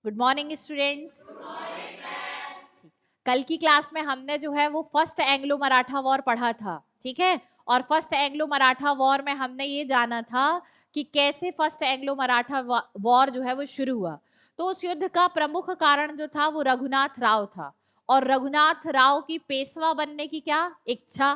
Good morning students. कल की class में हमने जो है वो फर्स्ट एंग्लो मराठा वॉर पढ़ा था, ठीक है। और फर्स्ट एंग्लो मराठा वॉर में हमने ये जाना था कि कैसे फर्स्ट एंग्लो मराठा वॉर जो है वो शुरू हुआ। तो उस युद्ध का प्रमुख कारण जो था वो रघुनाथ राव था। और रघुनाथ राव की पेशवा बनने की क्या इच्छा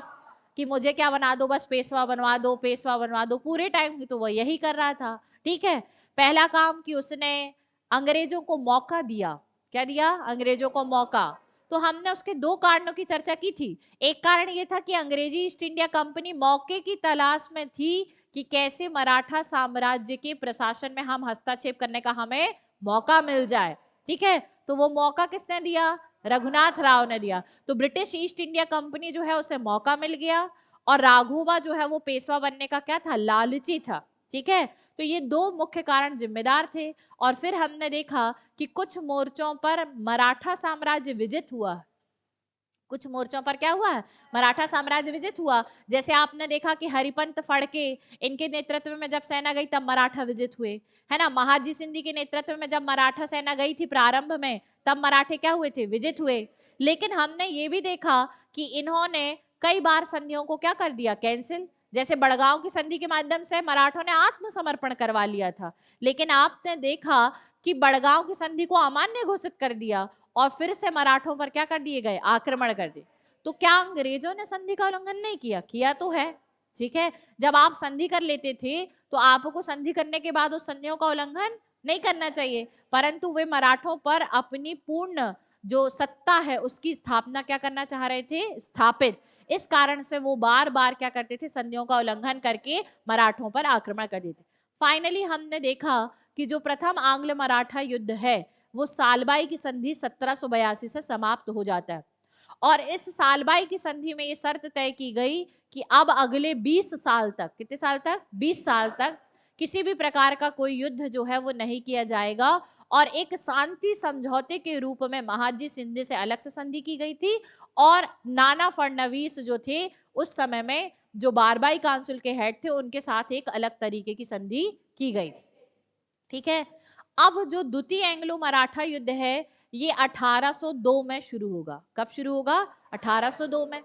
कि मुझे क्या बना दो, बस पेशवा बनवा दो, पेशवा बनवा दो। पूरे टाइम की तो वो यही कर रहा था, ठीक है। पहला काम कि उसने अंग्रेजों को मौका दिया। क्या दिया? अंग्रेजों को मौका। तो हमने उसके दो कारणों की चर्चा की थी। एक कारण ये था कि अंग्रेजी ईस्ट इंडिया कंपनी मौके की तलाश में थी कि कैसे मराठा साम्राज्य के प्रशासन में हम हस्तक्षेप करने का हमें मौका मिल जाए, ठीक है। तो वो मौका किसने दिया? रघुनाथ राव ने दिया। तो ब्रिटिश ईस्ट इंडिया कंपनी जो है उसे मौका मिल गया। और राघोबा जो है वो पेशवा बनने का क्या था? लालची था, ठीक है। तो ये दो मुख्य कारण जिम्मेदार थे। और फिर हमने देखा कि कुछ मोर्चों पर मराठा साम्राज्य विजित हुआ। कुछ मोर्चों पर क्या हुआ? मराठा साम्राज्य विजित हुआ। जैसे आपने देखा कि हरिपंत फड़के, इनके नेतृत्व में जब सेना गई तब मराठा विजित हुए, है ना। महाजी सिंधी के नेतृत्व में जब मराठा सेना गई थी प्रारंभ में, तब मराठे क्या हुए थे? विजित हुए। लेकिन हमने ये भी देखा कि इन्होंने कई बार संधियों को क्या कर दिया? कैंसिल। जैसे बड़गांव की संधि के माध्यम से मराठों ने आत्मसमर्पण करवा लिया था, लेकिन आपने देखा कि बड़गांव की संधि को अमान्य घोषित कर दिया और फिर से मराठों पर क्या कर दिए गए? आक्रमण कर दिए। तो क्या अंग्रेजों ने संधि का उल्लंघन नहीं किया? किया तो है, ठीक है। जब आप संधि कर लेते थे तो आपको संधि करने के बाद उस संधियों का उल्लंघन नहीं करना चाहिए, परंतु वे मराठों पर अपनी पूर्ण जो सत्ता है उसकी स्थापना क्या करना चाह रहे थे? स्थापित। इस कारण से वो बार बार क्या करते थे? संधियों का उल्लंघन करके मराठों पर आक्रमण कर देते। फाइनली हमने देखा कि जो प्रथम आंग्ल मराठा युद्ध है वो सालबाई की संधि 1782 से समाप्त हो जाता है। और इस सालबाई की संधि में ये शर्त तय की गई कि अब अगले 20 साल तक, कितने साल तक? 20 साल तक किसी भी प्रकार का कोई युद्ध जो है वो नहीं किया जाएगा। और एक शांति समझौते के रूप में महाजी सिंधे से अलग से संधि की गई थी। और नाना फडणवीस जो थे उस समय में, जो बारबाई काउंसिल के हेड थे, उनके साथ एक अलग तरीके की संधि की गई, ठीक है। अब जो द्वितीय एंग्लो मराठा युद्ध है ये 1802 में शुरू होगा। कब शुरू होगा? 1802 में।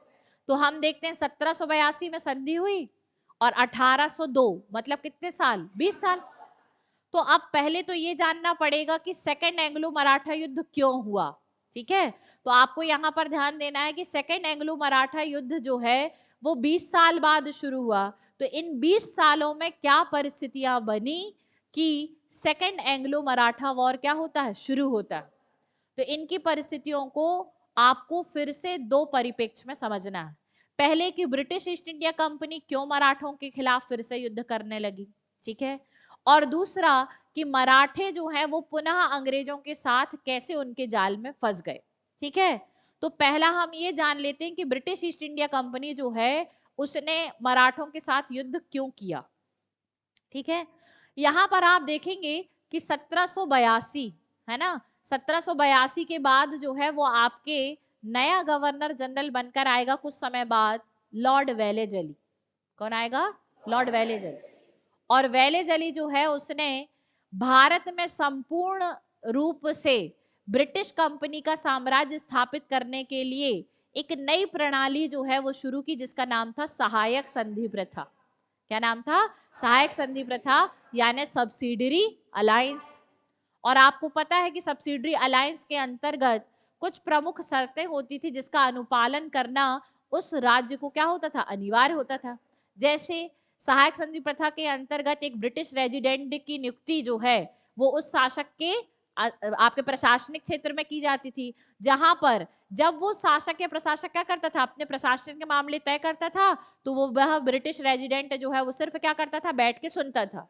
तो हम देखते हैं 1782 में संधि हुई और 1802 मतलब कितने साल? 20 साल। तो अब पहले तो ये जानना पड़ेगा कि सेकेंड एंग्लो मराठा युद्ध क्यों हुआ, ठीक है। तो आपको यहाँ पर ध्यान देना है कि सेकेंड एंग्लो मराठा युद्ध जो है वो 20 साल बाद शुरू हुआ। तो इन 20 सालों में क्या परिस्थितियां बनी कि सेकेंड एंग्लो मराठा वॉर क्या होता है? शुरू होता है। तो इनकी परिस्थितियों को आपको फिर से दो परिप्रेक्ष्य में समझना है। पहले कि ब्रिटिश ईस्ट इंडिया कंपनी क्यों मराठों के खिलाफ फिर से युद्ध करने लगी, ठीक है। और दूसरा कि मराठे जो हैं वो पुनः अंग्रेजों के साथ कैसे उनके जाल में फंस गए, ठीक है। तो पहला हम ये जान लेते हैं कि ब्रिटिश ईस्ट इंडिया कंपनी जो है उसने मराठों के साथ युद्ध क्यों किया, ठीक है। यहां पर आप देखेंगे कि 1782, है ना, 1782 के बाद जो है वो आपके नया गवर्नर जनरल बनकर आएगा कुछ समय बाद, लॉर्ड वेलेजली। कौन आएगा? Lord Wellesley. और वेलेजली जो है उसने भारत में संपूर्ण रूप से ब्रिटिश कंपनी का साम्राज्य स्थापित करने के लिए एक नई प्रणाली जो है वो शुरू की, जिसका नाम था सहायक संधि प्रथा। क्या नाम था? सहायक संधि प्रथा, यानी सब्सिडरी अलायंस। और आपको पता है कि सब्सिडरी अलायंस के अंतर्गत कुछ प्रमुख शर्तें होती थी जिसका अनुपालन करना उस राज्य को क्या होता था? अनिवार्य होता था। जैसे सहायक संधि प्रथा के अंतर्गत एक ब्रिटिश रेजिडेंट की नियुक्ति जो है वो उस शासक के आपके प्रशासनिक क्षेत्र में की जाती थी, जहां पर जब वो शासक या प्रशासक क्या करता था? अपने प्रशासन के मामले तय करता था, तो वो वह ब्रिटिश रेजिडेंट जो है वो सिर्फ क्या करता था? बैठ के सुनता था।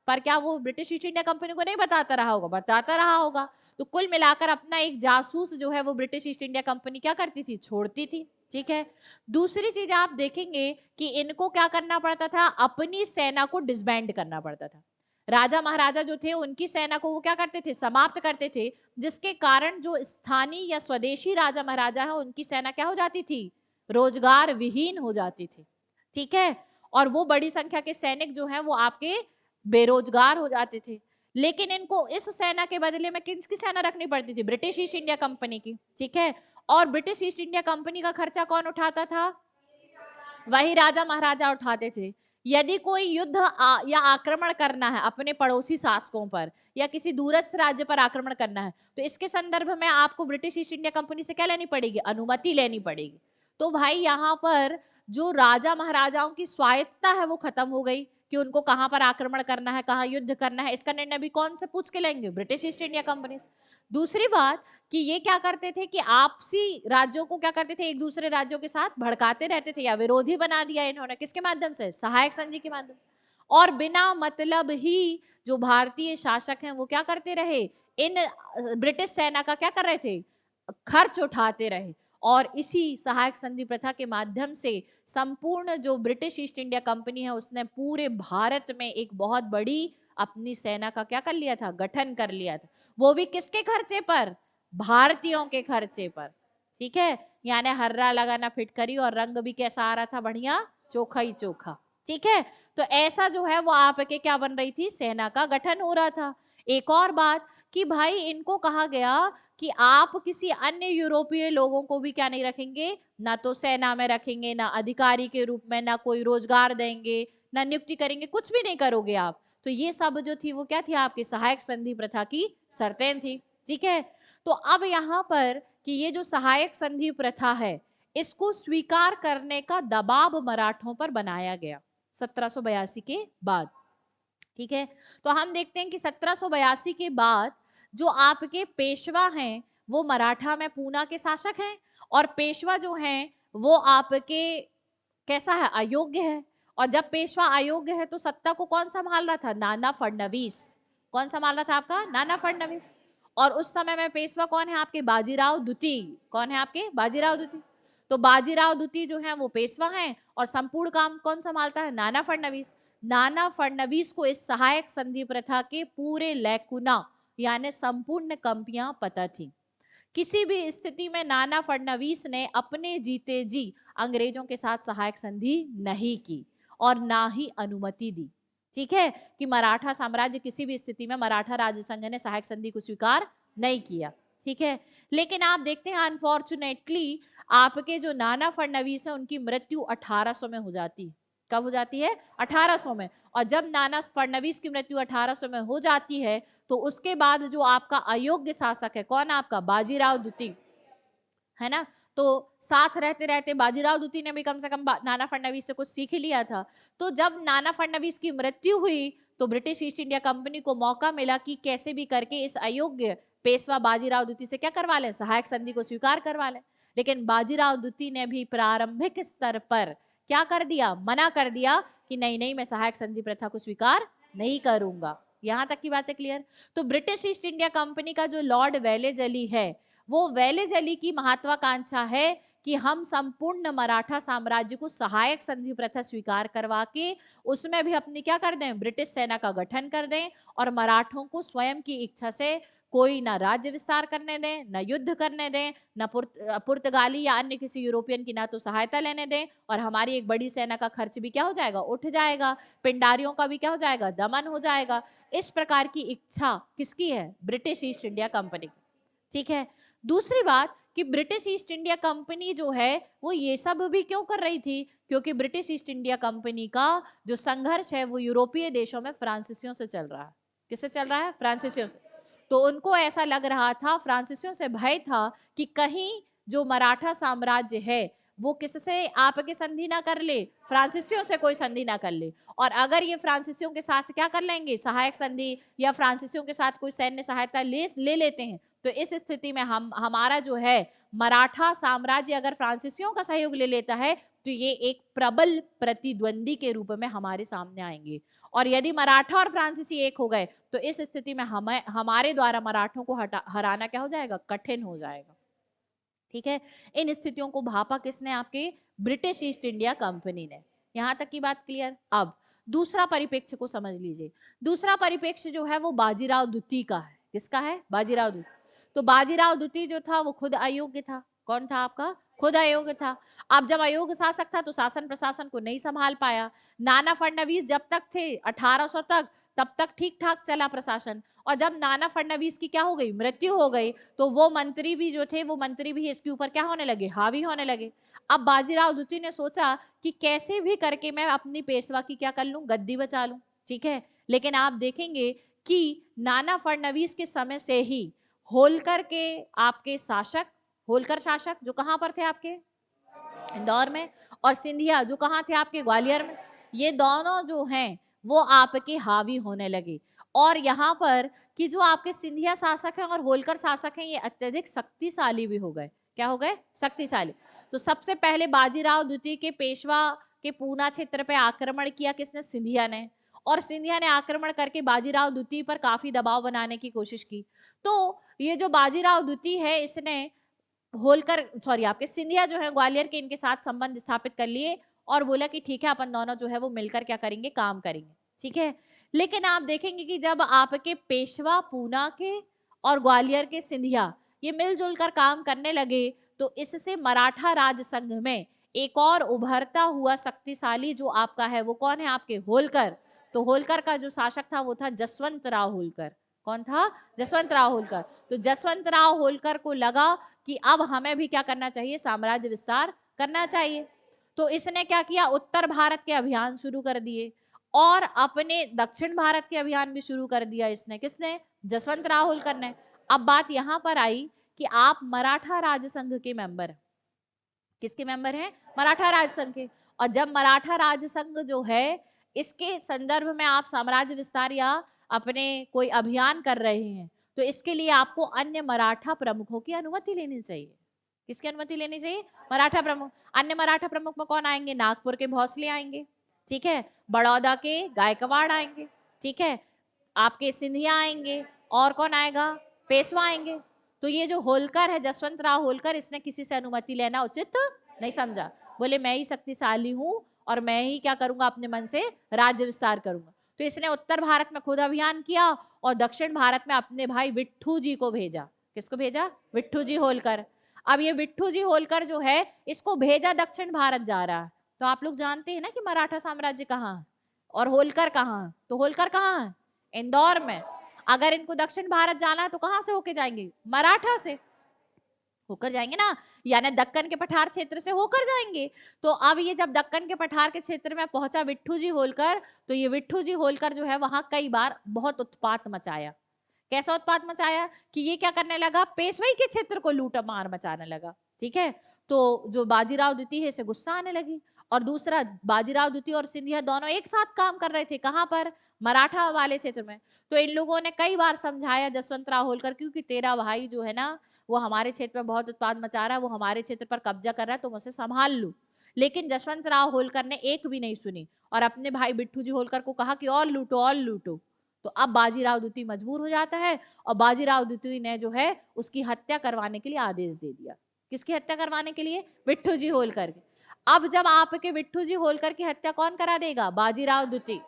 पर क्या वो ब्रिटिश ईस्ट इंडिया कंपनी को नहीं बताता रहा होगा? बताता रहा होगा। तो कुल मिलाकर अपना एक जासूस जो है वो ब्रिटिश ईस्ट इंडिया कंपनी क्या करती थी? छोड़ती थी, ठीक है। दूसरी चीज आप देखेंगे कि इनको क्या करना पड़ता था? अपनी सेना को डिसबैंड करना पड़ता था। राजा महाराजा जो थे उनकी सेना को वो क्या करते थे? समाप्त करते थे, जिसके कारण जो स्थानीय या स्वदेशी राजा महाराजा है उनकी सेना क्या हो जाती थी? रोजगार विहीन हो जाती थी, ठीक है। और वो बड़ी संख्या के सैनिक जो हैं वो आपके बेरोजगार हो जाते थे। लेकिन इनको इस सेना के बदले में किसकी सेना रखनी पड़ती थी? ब्रिटिश ईस्ट इंडिया कंपनी की, ठीक है। और ब्रिटिश ईस्ट इंडिया कंपनी का खर्चा कौन उठाता था? वही राजा महाराजा उठाते थे। यदि कोई युद्ध या आक्रमण करना है अपने पड़ोसी शासकों पर या किसी दूरस्थ राज्य पर आक्रमण करना है, तो इसके संदर्भ में आपको ब्रिटिश ईस्ट इंडिया कंपनी से क्या लेनी पड़ेगी? अनुमति लेनी पड़ेगी। तो भाई यहाँ पर जो राजा महाराजाओं की स्वायत्तता है वो खत्म हो गई कि उनको कहां पर आक्रमण करना है, कहां युद्ध करना है, इसका निर्णय भी कौन से पूछ के लेंगे? ब्रिटिश ईस्ट इंडिया कंपनी से। दूसरी बात कि ये क्या करते थे कि आपसी राज्यों को क्या करते थे, एक दूसरे राज्यों के साथ भड़काते रहते थे या विरोधी बना दिया इन्होंने, किसके माध्यम से? सहायक संधि के माध्यम। और बिना मतलब ही जो भारतीय शासक हैं वो क्या करते रहे, इन ब्रिटिश सेना का क्या कर रहे थे? खर्च उठाते रहे। और इसी सहायक संधि प्रथा के माध्यम से संपूर्ण जो ब्रिटिश ईस्ट इंडिया कंपनी है उसने पूरे भारत में एक बहुत बड़ी अपनी सेना का क्या कर लिया था? गठन कर लिया था। वो भी किसके खर्चे पर? भारतीयों के खर्चे पर, ठीक है। यानी हर्रा लगाना फिटकरी और रंग भी कैसा आ रहा था? बढ़िया, चोखा ही चोखा, ठीक है। तो ऐसा जो है वो आपके क्या बन रही थी? सेना का गठन हो रहा था। एक और बात कि भाई इनको कहा गया कि आप किसी अन्य यूरोपीय लोगों को भी क्या नहीं रखेंगे? ना तो सेना में रखेंगे, ना अधिकारी के रूप में, ना कोई रोजगार देंगे, ना नियुक्ति करेंगे, कुछ भी नहीं करोगे आप। तो ये सब जो थी वो क्या थी? आपकी सहायक संधि प्रथा की शर्तें थी, ठीक है। तो अब यहाँ पर कि ये जो सहायक संधि प्रथा है इसको स्वीकार करने का दबाव मराठों पर बनाया गया 1782 के बाद, ठीक है। तो हम देखते हैं कि 1782 के बाद जो आपके पेशवा हैं वो मराठा में पूना के शासक हैं, और पेशवा जो हैं वो आपके कैसा है? अयोग्य है। और जब पेशवा अयोग्य है तो सत्ता को कौन संभाल रहा था? नाना फडणवीस। कौन संभाल रहा था आपका? नाना फडणवीस। और उस समय में पेशवा कौन है आपके? बाजीराव द्वितीय। कौन है आपके? बाजीराव द्वितीय। तो बाजीराव द्वितीय जो है वो पेशवा हैं और संपूर्ण काम कौन संभालता है? नाना फडणवीस। नाना फडणवीस को इस सहायक संधि प्रथा के पूरे लैकुना यानी संपूर्ण कंपियां पता थी। किसी भी स्थिति में नाना फडणवीस ने अपने जीते जी अंग्रेजों के साथ सहायक संधि नहीं की और ना ही अनुमति दी, ठीक है। कि मराठा साम्राज्य किसी भी स्थिति में मराठा राज्य संघ ने सहायक संधि को स्वीकार नहीं किया, ठीक है। लेकिन आप देखते हैं अनफॉर्चुनेटली आपके जो नाना फडणवीस है उनकी मृत्यु 1800 में हो जाती है। कब हो जाती है? 1800 में। और जब नाना फडणवीस की मृत्यु 1800 में हो जाती है तो उसके बाद जो आपका अयोग्य शासक है, कौन? आपका बाजीराव द्वितीय, है ना। तो साथ रहते रहते बाजीराव द्वितीय ने भी कम से कम नाना फडणवीस से कुछ सीख लिया था। तो जब नाना फडणवीस की मृत्यु हुई तो ब्रिटिश ईस्ट इंडिया कंपनी को मौका मिला कि कैसे भी करके इस अयोग्य पेशवा बाजीराव द्वितीय से क्या करवा लें? सहायक संधि को स्वीकार करवा लें। लेकिन बाजीराव द्वितीय ने भी प्रारंभिक स्तर पर क्या कर दिया? मना कर दिया कि नहीं नहीं, मैं सहायक संधि प्रथा को स्वीकार नहीं करूंगा। यहां तक की बात है क्लियर। तो ब्रिटिश ईस्ट इंडिया कंपनी का जो लॉर्ड वेलेजली है वो वेलेजली की महत्वाकांक्षा है कि हम संपूर्ण मराठा साम्राज्य को सहायक संधि प्रथा स्वीकार करवा के उसमें भी अपनी क्या कर दें? ब्रिटिश सेना का गठन कर दें और मराठों को स्वयं की इच्छा से कोई ना राज्य विस्तार करने दें, ना युद्ध करने दें, ना पुर्तगाली या अन्य किसी यूरोपियन की ना तो सहायता लेने दें, और हमारी एक बड़ी सेना का खर्च भी क्या हो जाएगा? उठ जाएगा। पिंडारियों का भी क्या हो जाएगा? दमन हो जाएगा। इस प्रकार की इच्छा किसकी है? ब्रिटिश ईस्ट इंडिया कंपनी की, ठीक है। दूसरी बात कि ब्रिटिश ईस्ट इंडिया कंपनी जो है वो ये सब भी क्यों कर रही थी? क्योंकि ब्रिटिश ईस्ट इंडिया कंपनी का जो संघर्ष है वो यूरोपीय देशों में फ्रांसीसियों से चल रहा है। किससे चल रहा है? फ्रांसीसियों से। तो उनको ऐसा लग रहा था, फ्रांसीसियों से भय था कि कहीं जो मराठा साम्राज्य है वो किससे आपके संधि ना कर ले? फ्रांसीसियों से कोई संधि ना कर ले। और अगर ये फ्रांसीसियों के साथ क्या कर लेंगे? सहायक संधि, या फ्रांसीसियों के साथ कोई सैन्य सहायता ले लेते हैं, तो इस स्थिति में हमारा जो है मराठा साम्राज्य अगर फ्रांसीसियों का सहयोग ले लेता है तो ये एक प्रबल प्रतिद्वंदी के रूप में हमारे सामने आएंगे। और यदि मराठा और फ्रांसीसी एक हो गए तो इस स्थिति में हमारे द्वारा मराठों को हराना क्या हो जाएगा? कठिन हो जाएगा, ठीक है। इन स्थितियों को भापा किसने? आपके ब्रिटिश ईस्ट इंडिया कंपनी ने। यहां तक की बात क्लियर। अब दूसरा परिप्रेक्ष्य को समझ लीजिए। दूसरा परिप्रेक्ष्य जो है वो बाजीराव द्वितीय का है। किसका है? बाजीराव द्वितीय। तो बाजीराव द्वितीय जो था वो खुद अयोग्य था। कौन था आपका? खुद अयोग्य था। अब जब अयोग्य शासक था तो शासन प्रशासन को नहीं संभाल पाया। नाना फडणवीस जब तक थे 1800 तक, तब तक ठीक ठाक चला प्रशासन, और जब नाना फडणवीस की क्या हो गई, मृत्यु हो गई, तो वो मंत्री भी जो थे, वो मंत्री भी इसके ऊपर क्या होने लगे, हावी होने लगे। अब बाजीराव द्वितीय ने सोचा कि कैसे भी करके मैं अपनी पेशवा की क्या कर लूं, गद्दी बचा लूं। ठीक है, लेकिन आप देखेंगे कि नाना फडणवीस के समय से ही होलकर के आपके शासक, होलकर शासक जो कहां पर थे आपके इंदौर में, और सिंधिया जो कहां थे आपके ग्वालियर में, ये दोनों जो हैं वो आपके हावी होने लगे। और यहाँ पर कि जो आपके सिंधिया शासक हैं और होलकर शासक हैं, ये अत्यधिक शक्तिशाली भी हो गए। क्या हो गए, शक्तिशाली। तो सबसे पहले बाजीराव द्वितीय के पेशवा के पूना क्षेत्र पे आक्रमण किया किसने, सिंधिया ने, और सिंधिया ने आक्रमण करके बाजीराव द्वितीय पर काफी दबाव बनाने की कोशिश की। तो ये जो बाजीराव द्वितीय है, इसने होलकर, सॉरी आपके सिंधिया जो है ग्वालियर के, इनके साथ संबंध स्थापित कर लिए और बोला कि ठीक है अपन दोनों जो है वो मिलकर क्या करेंगे, काम करेंगे। ठीक है, लेकिन आप देखेंगे कि जब आपके पेशवा पूना के और ग्वालियर के सिंधिया ये मिलजुल कर काम करने लगे, तो इससे मराठा राज संघ में एक और उभरता हुआ शक्तिशाली जो आपका है वो कौन है, आपके होलकर। तो होलकर का जो शासक था वो था जसवंत राव होलकर। कौन था, जसवंत राव होलकर। तो जसवंत राव होलकर को लगा कि अब हमें भी क्या करना चाहिए, साम्राज्य विस्तार करना चाहिए। तो इसने क्या किया, उत्तर भारत के अभियान शुरू कर दिए और अपने दक्षिण भारत के अभियान भी शुरू कर दिया। इसने, किसने, जसवंत राव होलकर ने। अब बात यहां पर आई कि आप मराठा राज संघ के मेंबर, किसके मेंबर हैं, मराठा राज संघ के। और जब मराठा राज संघ जो है, इसके संदर्भ में आप साम्राज्य विस्तार या अपने कोई अभियान कर रहे हैं, तो इसके लिए आपको अन्य मराठा प्रमुखों की अनुमति लेनी चाहिए। किसकी अनुमति लेनी चाहिए, मराठा प्रमुख। अन्य मराठा प्रमुख में कौन आएंगे, नागपुर के भोसले आएंगे, ठीक है, बड़ौदा के गायकवाड़ आएंगे, ठीक है, आपके सिंधिया आएंगे, और कौन आएगा, पेशवा आएंगे। तो ये जो होलकर है, जसवंत राव होलकर, इसने किसी से अनुमति लेना उचित नहीं समझा। बोले मैं ही शक्तिशाली हूं और मैं ही क्या करूंगा, अपने मन से राज्य विस्तार करूंगा। तो इसने उत्तर भारत में खुद अभियान किया और दक्षिण भारत में अपने भाई विट्ठू जी को भेजा। किसको भेजा, विट्ठू जी होलकर। अब ये विट्ठू जी होलकर जो है, इसको भेजा दक्षिण भारत जा रहा है। तो आप लोग जानते हैं ना कि मराठा साम्राज्य कहाँ और होलकर कहाँ। तो होलकर कहाँ है, इंदौर में। अगर इनको दक्षिण भारत जाना है तो कहां से होके जाएंगे, मराठा से होकर जाएंगे ना, यानी दक्कन के पठार क्षेत्र से होकर जाएंगे। तो अब ये जब दक्कन के पठार के क्षेत्र में पहुंचा विट्ठू जी होलकर, तो ये विट्ठू जी होलकर जो है वहां कई बार बहुत उत्पात मचाया। कैसा उत्पात मचाया कि ये क्या करने लगा, पेशवाई के क्षेत्र को लूट मार मचाने लगा। ठीक है, तो जो बाजीराव द्वितीय है इसे गुस्सा आने लगी। और दूसरा, बाजीराव द्वितीय और सिंधिया दोनों एक साथ काम कर रहे थे, कहां पर, मराठा वाले क्षेत्र में। तो इन लोगों ने कई बार समझाया जसवंत राव होलकर, क्योंकि तेरा भाई जो है ना, वो हमारे क्षेत्र में बहुत उत्पाद मचा रहा है, वो हमारे क्षेत्र पर कब्जा कर रहा है, तुम उसे संभाल लो। लेकिन जसवंत राव होलकर ने एक भी नहीं सुनी और अपने भाई बिट्ठू जी होलकर को कहा कि और लूटो और लूटो। तो अब बाजीराव द्वितीय मजबूर हो जाता है और बाजीराव द्वितीय ने जो है उसकी हत्या करवाने के लिए आदेश दे दिया। किसकी हत्या करवाने के लिए, विट्ठू जी होलकर की। अब जब आपके विट्ठू जी होलकर की हत्या कौन करा देगा, बाजीराव द्वितीय।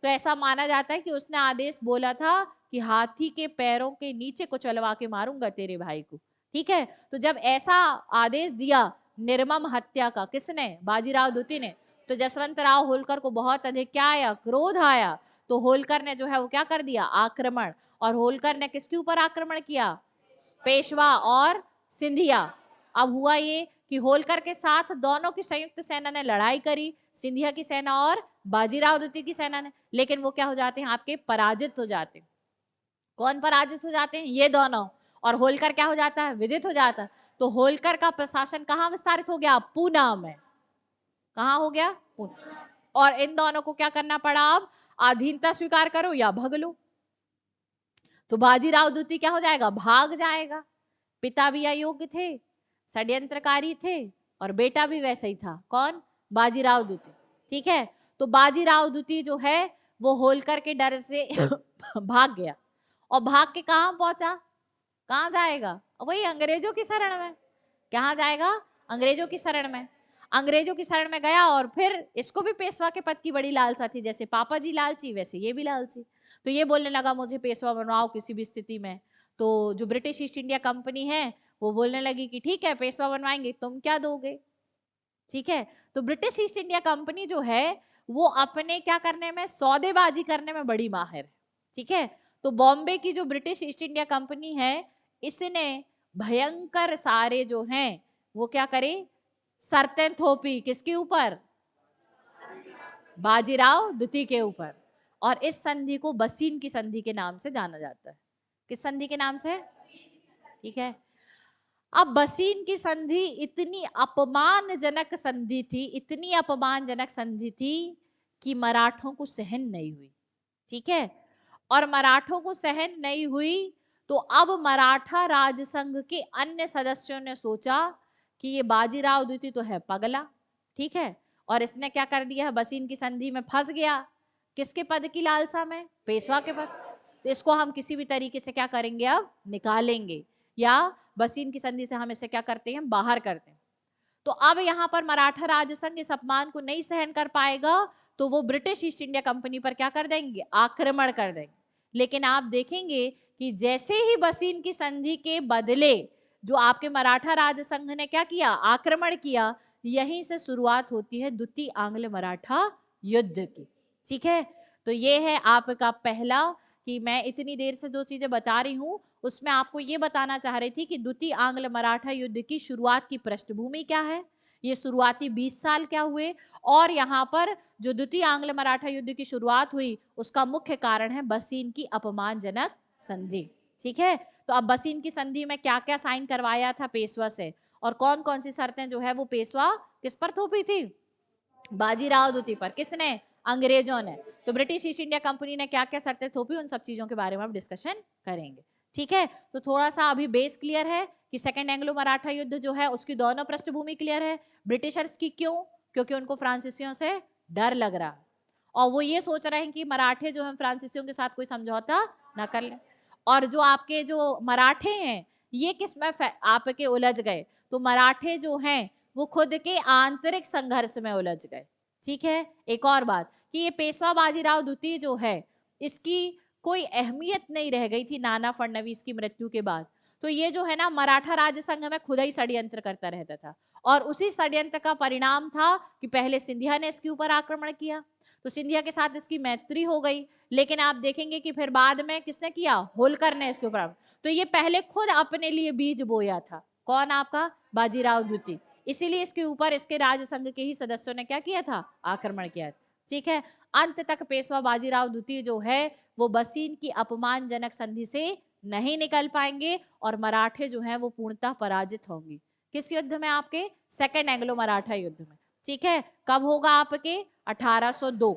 तो ऐसा माना जाता है कि उसने आदेश बोला था कि हाथी के पैरों के नीचे को चलवा के मारूंगा तेरे भाई को। ठीक है, तो जब ऐसा आदेश दिया निर्मम हत्या का, किसने, बाजीराव द्वितीय ने, तो जसवंत राव होलकर को बहुत अधिक क्या आया, क्रोध आया। तो होलकर ने जो है वो क्या कर दिया, आक्रमण। और होलकर ने किसके ऊपर आक्रमण किया, पेशवा और सिंधिया। अब हुआ ये कि होलकर के साथ दोनों की संयुक्त सेना ने लड़ाई करी, सिंधिया की सेना और बाजीराव द्वितीय की सेना ने, लेकिन वो क्या हो जाते हैं, आपके पराजित हो जाते हैं। कौन पराजित हो जाते हैं, ये दोनों। और होलकर क्या हो जाता है, विजित हो जाता है। तो होलकर का प्रशासन कहां विस्तारित हो गया, पूना में। कहां हो गया, पूना। और इन दोनों को क्या करना पड़ा, अब अधीनता स्वीकार करो या भग लो। तो बाजीराव द्वितीय क्या हो जाएगा, भाग जाएगा। पिता भी अयोग्य थे, षड्यंत्रकारी थे, और बेटा भी वैसे ही था, कौन, बाजीराव द्वितीय। ठीक है, तो बाजीराव द्वितीय जो है वो होलकर के डर से भाग गया। और भाग के कहां पहुंचा, कहां जाएगा, वही अंग्रेजों की शरण में। कहां जाएगा, अंग्रेजों की शरण में। अंग्रेजों की शरण में गया और फिर इसको भी पेशवा के पद की बड़ी लालसा थी, जैसे पापा जी लालची वैसे ये भी लालची। तो ये बोलने लगा मुझे पेशवा बनवाओ किसी भी स्थिति में। तो जो ब्रिटिश ईस्ट इंडिया कंपनी है वो बोलने लगी कि ठीक है पेशवा बनवाएंगे, तुम क्या दोगे। ठीक है, तो ब्रिटिश ईस्ट इंडिया कंपनी जो है वो अपने क्या करने में, सौदेबाजी करने में बड़ी माहिर है। ठीक है, तो बॉम्बे की जो ब्रिटिश ईस्ट इंडिया कंपनी है इसने भयंकर सारे जो हैं वो क्या करे, शर्तें थोपी किसके ऊपर, बाजीराव द्वितीय के ऊपर। और इस संधि को बसीन की संधि के नाम से जाना जाता है। किस संधि के नाम से, ठीक है। अब बसीन की संधि इतनी अपमानजनक संधि थी, इतनी अपमानजनक संधि थी कि मराठों को सहन नहीं हुई। ठीक है, और मराठों को सहन नहीं हुई तो अब मराठा राजसंघ के अन्य सदस्यों ने सोचा कि ये बाजीराव द्वितीय तो है पगला, ठीक है, और इसने क्या कर दिया है, बसीन की संधि में फंस गया। किसके पद की लालसा में, पेशवा के पद। तो इसको हम किसी भी तरीके से क्या करेंगे, अब निकालेंगे, या बसीन की संधि से हम इसे क्या करते हैं, बाहर करते हैं। तो अब यहाँ पर मराठा राजसंघ इस अपमान को नहीं सहन कर पाएगा तो वो ब्रिटिश ईस्ट इंडिया कंपनी पर क्या कर देंगे, आक्रमण कर देंगे। लेकिन आप देखेंगे कि जैसे ही बसीन की संधि के बदले जो आपके मराठा राजसंघ ने क्या किया, आक्रमण किया, यहीं से शुरुआत होती है द्वितीय आंग्ल मराठा युद्ध की। ठीक है, तो ये है आपका पहला, कि मैं इतनी देर से जो चीजें बता रही हूं उसमें आपको ये बताना चाह रही थी कि द्वितीय आंग्ल मराठा युद्ध की शुरुआत की पृष्ठभूमि क्या है, ये शुरुआती 20 साल क्या हुए, और यहाँ पर जो द्वितीय आंग्ल मराठा युद्ध की शुरुआत हुई उसका मुख्य कारण है बसीन की अपमानजनक संधि। ठीक है, तो अब बसीन की संधि में क्या क्या साइन करवाया था पेशवा से, और कौन कौन सी शर्तें जो है वो पेशवा किस पर थोपी थी, बाजीराव द्वितीय पर। किसने, अंग्रेजों ने। तो ब्रिटिश ईस्ट इंडिया कंपनी ने क्या क्या शर्तें थोपी, उन सब चीजों के बारे में हम डिस्कशन करेंगे। ठीक है, तो थोड़ा सा अभी बेस क्लियर है कि सेकंड एंग्लो मराठा युद्ध जो है उसकी दोनों पृष्ठभूमि क्लियर है। ब्रिटिशर्स की क्यों, क्योंकि उनको फ्रांसीसियों से डर लग रहा है और वो ये सोच रहे हैं कि मराठे जो है फ्रांसीसियों के साथ कोई समझौता ना कर ले। और जो आपके जो मराठे हैं ये किस में आपके उलझ गए, तो मराठे जो हैं वो खुद के आंतरिक संघर्ष में उलझ गए। ठीक है, एक और बात कि ये पेशवा बाजीराव द्वितीय जो है इसकी कोई अहमियत नहीं रह गई थी नाना फडणवीस की मृत्यु के बाद। तो ये जो है ना मराठा राज्य संघ में खुद ही षड्यंत्र करता रहता था, और उसी षड्यंत्र का परिणाम था कि पहले सिंधिया ने इसके ऊपर आक्रमण किया, तो सिंधिया के साथ इसकी मैत्री हो गई। लेकिन आप देखेंगे कि फिर बाद में किसने किया, होलकर ने इसके ऊपर। तो ये पहले खुद अपने लिए बीज बोया था, कौन, आपका बाजीराव द्वितीय। इसीलिए इसके ऊपर इसके राजसंघ के ही सदस्यों ने क्या किया था, आक्रमण किया। ठीक है, अंत तक पेशवा बाजीराव द्वितीय जो है वो बसीन की अपमानजनक संधि से नहीं निकल पाएंगे और मराठे जो हैं वो पूर्णतः पराजित होंगे। किस युद्ध में, आपके सेकंड एंग्लो मराठा युद्ध में। ठीक है, कब होगा, आपके 1802।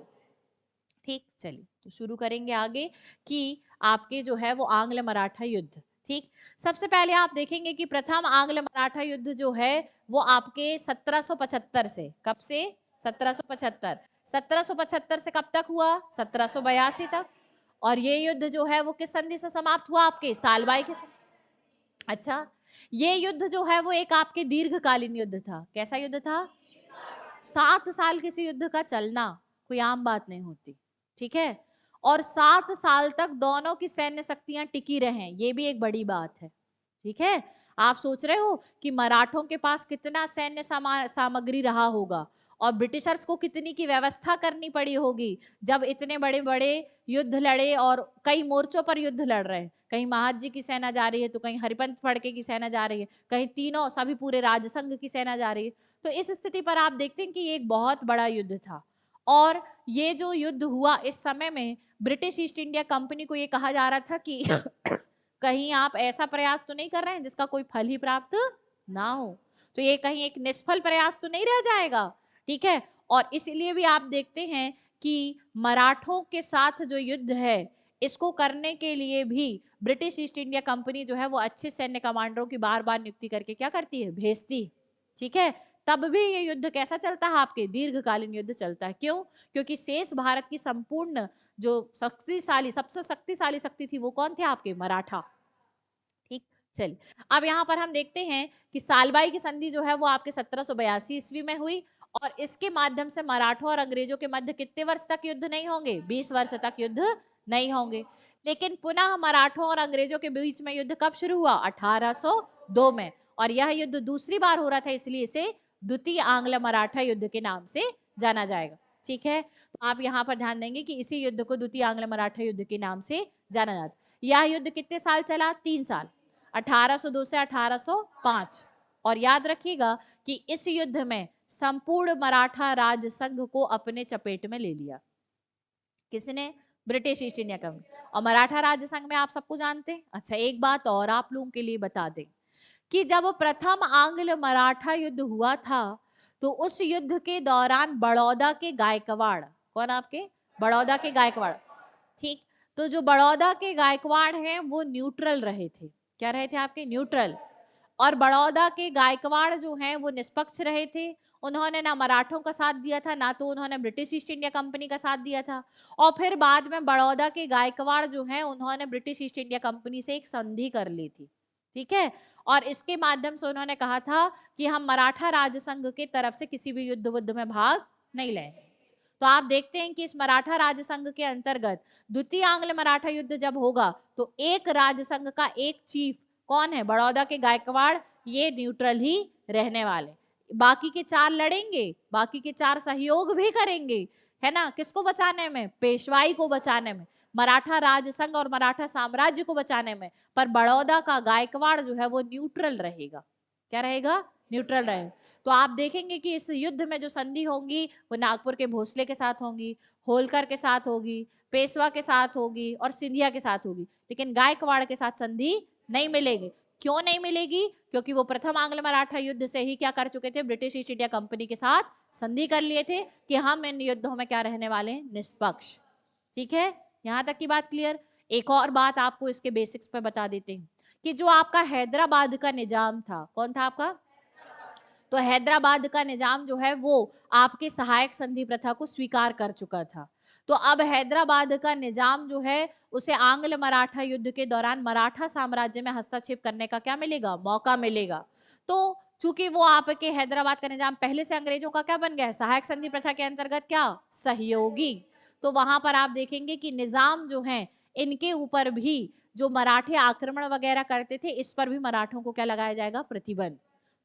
ठीक, चलिए तो शुरू करेंगे आगे कि आपके जो है वो आंग्ल मराठा युद्ध। ठीक, सबसे पहले आप देखेंगे कि प्रथम आंग्ल मराठा युद्ध जो है वो आपके 1775 से, कब से, 1775, 1775 से कब तक हुआ, 1782 तक। और ये युद्ध जो है वो किस संधि से समाप्त हुआ, आपके सालबाई के। अच्छा, ये युद्ध जो है वो एक आपके दीर्घकालीन युद्ध था। कैसा युद्ध था, 7 साल किसी युद्ध का चलना कोई आम बात नहीं होती। ठीक है, और 7 साल तक दोनों की सैन्य शक्तियां टिकी रहें, ये भी एक बड़ी बात है। ठीक है, आप सोच रहे हो कि मराठों के पास कितना सैन्य सामग्री रहा होगा और ब्रिटिशर्स को कितनी की व्यवस्था करनी पड़ी होगी जब इतने बड़े बड़े युद्ध लड़े और कई मोर्चों पर युद्ध लड़ रहे हैं। कहीं महाजी की सेना जा रही है तो कहीं हरिपंथ फड़के की सेना जा रही है, कहीं तीनों सभी पूरे राजसंघ की सेना जा रही है। तो इस स्थिति पर आप देखते हैं कि ये एक बहुत बड़ा युद्ध था। और ये जो युद्ध हुआ इस समय में ब्रिटिश ईस्ट इंडिया कंपनी को ये कहा जा रहा था कि कहीं आप ऐसा प्रयास तो नहीं कर रहे हैं जिसका कोई फल ही प्राप्त ना हो, तो ये कहीं एक निष्फल प्रयास तो नहीं रह जाएगा। ठीक है, और इसलिए भी आप देखते हैं कि मराठों के साथ जो युद्ध है इसको करने के लिए भी ब्रिटिश ईस्ट इंडिया कंपनी जो है वो अच्छे सैन्य कमांडरों की बार बार नियुक्ति करके क्या करती है, भेजती। ठीक है, तब भी ये युद्ध कैसा चलता है, आपके दीर्घकालीन युद्ध चलता है। क्यों, क्योंकि शेष भारत की संपूर्ण जो शक्तिशाली, सबसे शक्तिशाली शक्ति थी वो कौन थे, आपके मराठा। ठीक, चलिए अब यहाँ पर हम देखते हैं कि सालबाई की संधि जो है वो आपके 1782 ईस्वी में हुई और इसके माध्यम से मराठों और अंग्रेजों के मध्य कितने वर्ष तक युद्ध नहीं होंगे, 20 वर्ष तक युद्ध नहीं होंगे। लेकिन पुनः मराठों और अंग्रेजों के बीच में युद्ध कब शुरू हुआ? 1802 में। और यह युद्ध दूसरी बार हो रहा था, इसलिए इसे द्वितीय आंग्ल मराठा युद्ध के नाम से जाना जाएगा। ठीक है, तो आप यहाँ पर ध्यान देंगे कि इसी युद्ध को द्वितीय आंग्ल मराठा युद्ध के नाम से जाना जाता है। यह युद्ध कितने साल चला? 3 साल, 1802 से 1805। और याद रखिएगा कि इस युद्ध में संपूर्ण मराठा राज संघ को अपने चपेट में ले लिया। किसने? British East India company. और मराठा राज्य संघ में आप सबको जानते हैं। अच्छा, एक बात और आप लोगों के लिए बता दें कि जब प्रथम आंग्ल मराठा युद्ध हुआ था तो उस युद्ध के दौरान बड़ौदा के गायकवाड़, कौन आपके? बड़ौदा के गायकवाड़, ठीक। तो जो बड़ौदा के गायकवाड़ हैं वो न्यूट्रल रहे थे। क्या रहे थे आपके? न्यूट्रल। और बड़ौदा के गायकवाड़ जो हैं वो निष्पक्ष रहे थे। उन्होंने ना मराठों का साथ दिया था, ना तो उन्होंने ब्रिटिश ईस्ट इंडिया कंपनी का साथ दिया था। और फिर बाद में बड़ौदा के गायकवाड़ जो हैं उन्होंने ब्रिटिश ईस्ट इंडिया कंपनी से एक संधि कर ली थी। ठीक है, और इसके माध्यम से उन्होंने कहा था कि हम मराठा राज संघ के तरफ से किसी भी युद्ध में भाग नहीं लेंगे। तो आप देखते हैं कि इस मराठा राज संघ के अंतर्गत द्वितीय आंग्ल मराठा युद्ध जब होगा तो एक राज संघ का एक चीफ कौन है? बड़ौदा के गायकवाड़। ये न्यूट्रल ही रहने वाले, बाकी के 4 लड़ेंगे, बाकी के 4 सहयोग भी करेंगे, है ना, किसको बचाने में? पेशवाई को बचाने में, मराठा राज संघ और मराठा साम्राज्य को बचाने में। पर बड़ौदा का गायकवाड़ जो है वो न्यूट्रल रहेगा। क्या रहेगा? न्यूट्रल रहेगा। तो आप देखेंगे कि इस युद्ध में जो संधि होंगी वो नागपुर के भोसले के साथ होंगी, होलकर के साथ होगी, पेशवा के साथ होगी और सिंधिया के साथ होगी, लेकिन गायकवाड़ के साथ संधि नहीं मिलेगी। क्यों नहीं मिलेगी? क्योंकि वो प्रथम आंग्ल मराठा युद्ध से ही क्या कर चुके थे? ब्रिटिश ईस्ट इंडिया कंपनी के साथ संधि कर लिए थे कि हम इन युद्धों में क्या रहने वाले हैं? निष्पक्ष। ठीक है, यहां तक की बात क्लियर। एक और बात आपको इसके बेसिक्स पे बता देते हैं कि जो आपका हैदराबाद का निजाम था, कौन था आपका? तो हैदराबाद का निजाम जो है वो आपके सहायक संधि प्रथा को स्वीकार कर चुका था। तो अब हैदराबाद का निजाम जो है उसे आंग्ल मराठा युद्ध के दौरान मराठा साम्राज्य में हस्तक्षेप करने का क्या मिलेगा? मौका मिलेगा। तो चूंकि वो आपके हैदराबाद का निजाम पहले से अंग्रेजों का क्या बन गया है? सहायक संधि प्रथा के अंतर्गत क्या? सहयोगी। तो वहां पर आप देखेंगे कि निजाम जो है इनके ऊपर भी जो मराठे आक्रमण वगैरह करते थे इस पर भी मराठों को क्या लगाया जाएगा? प्रतिबंध।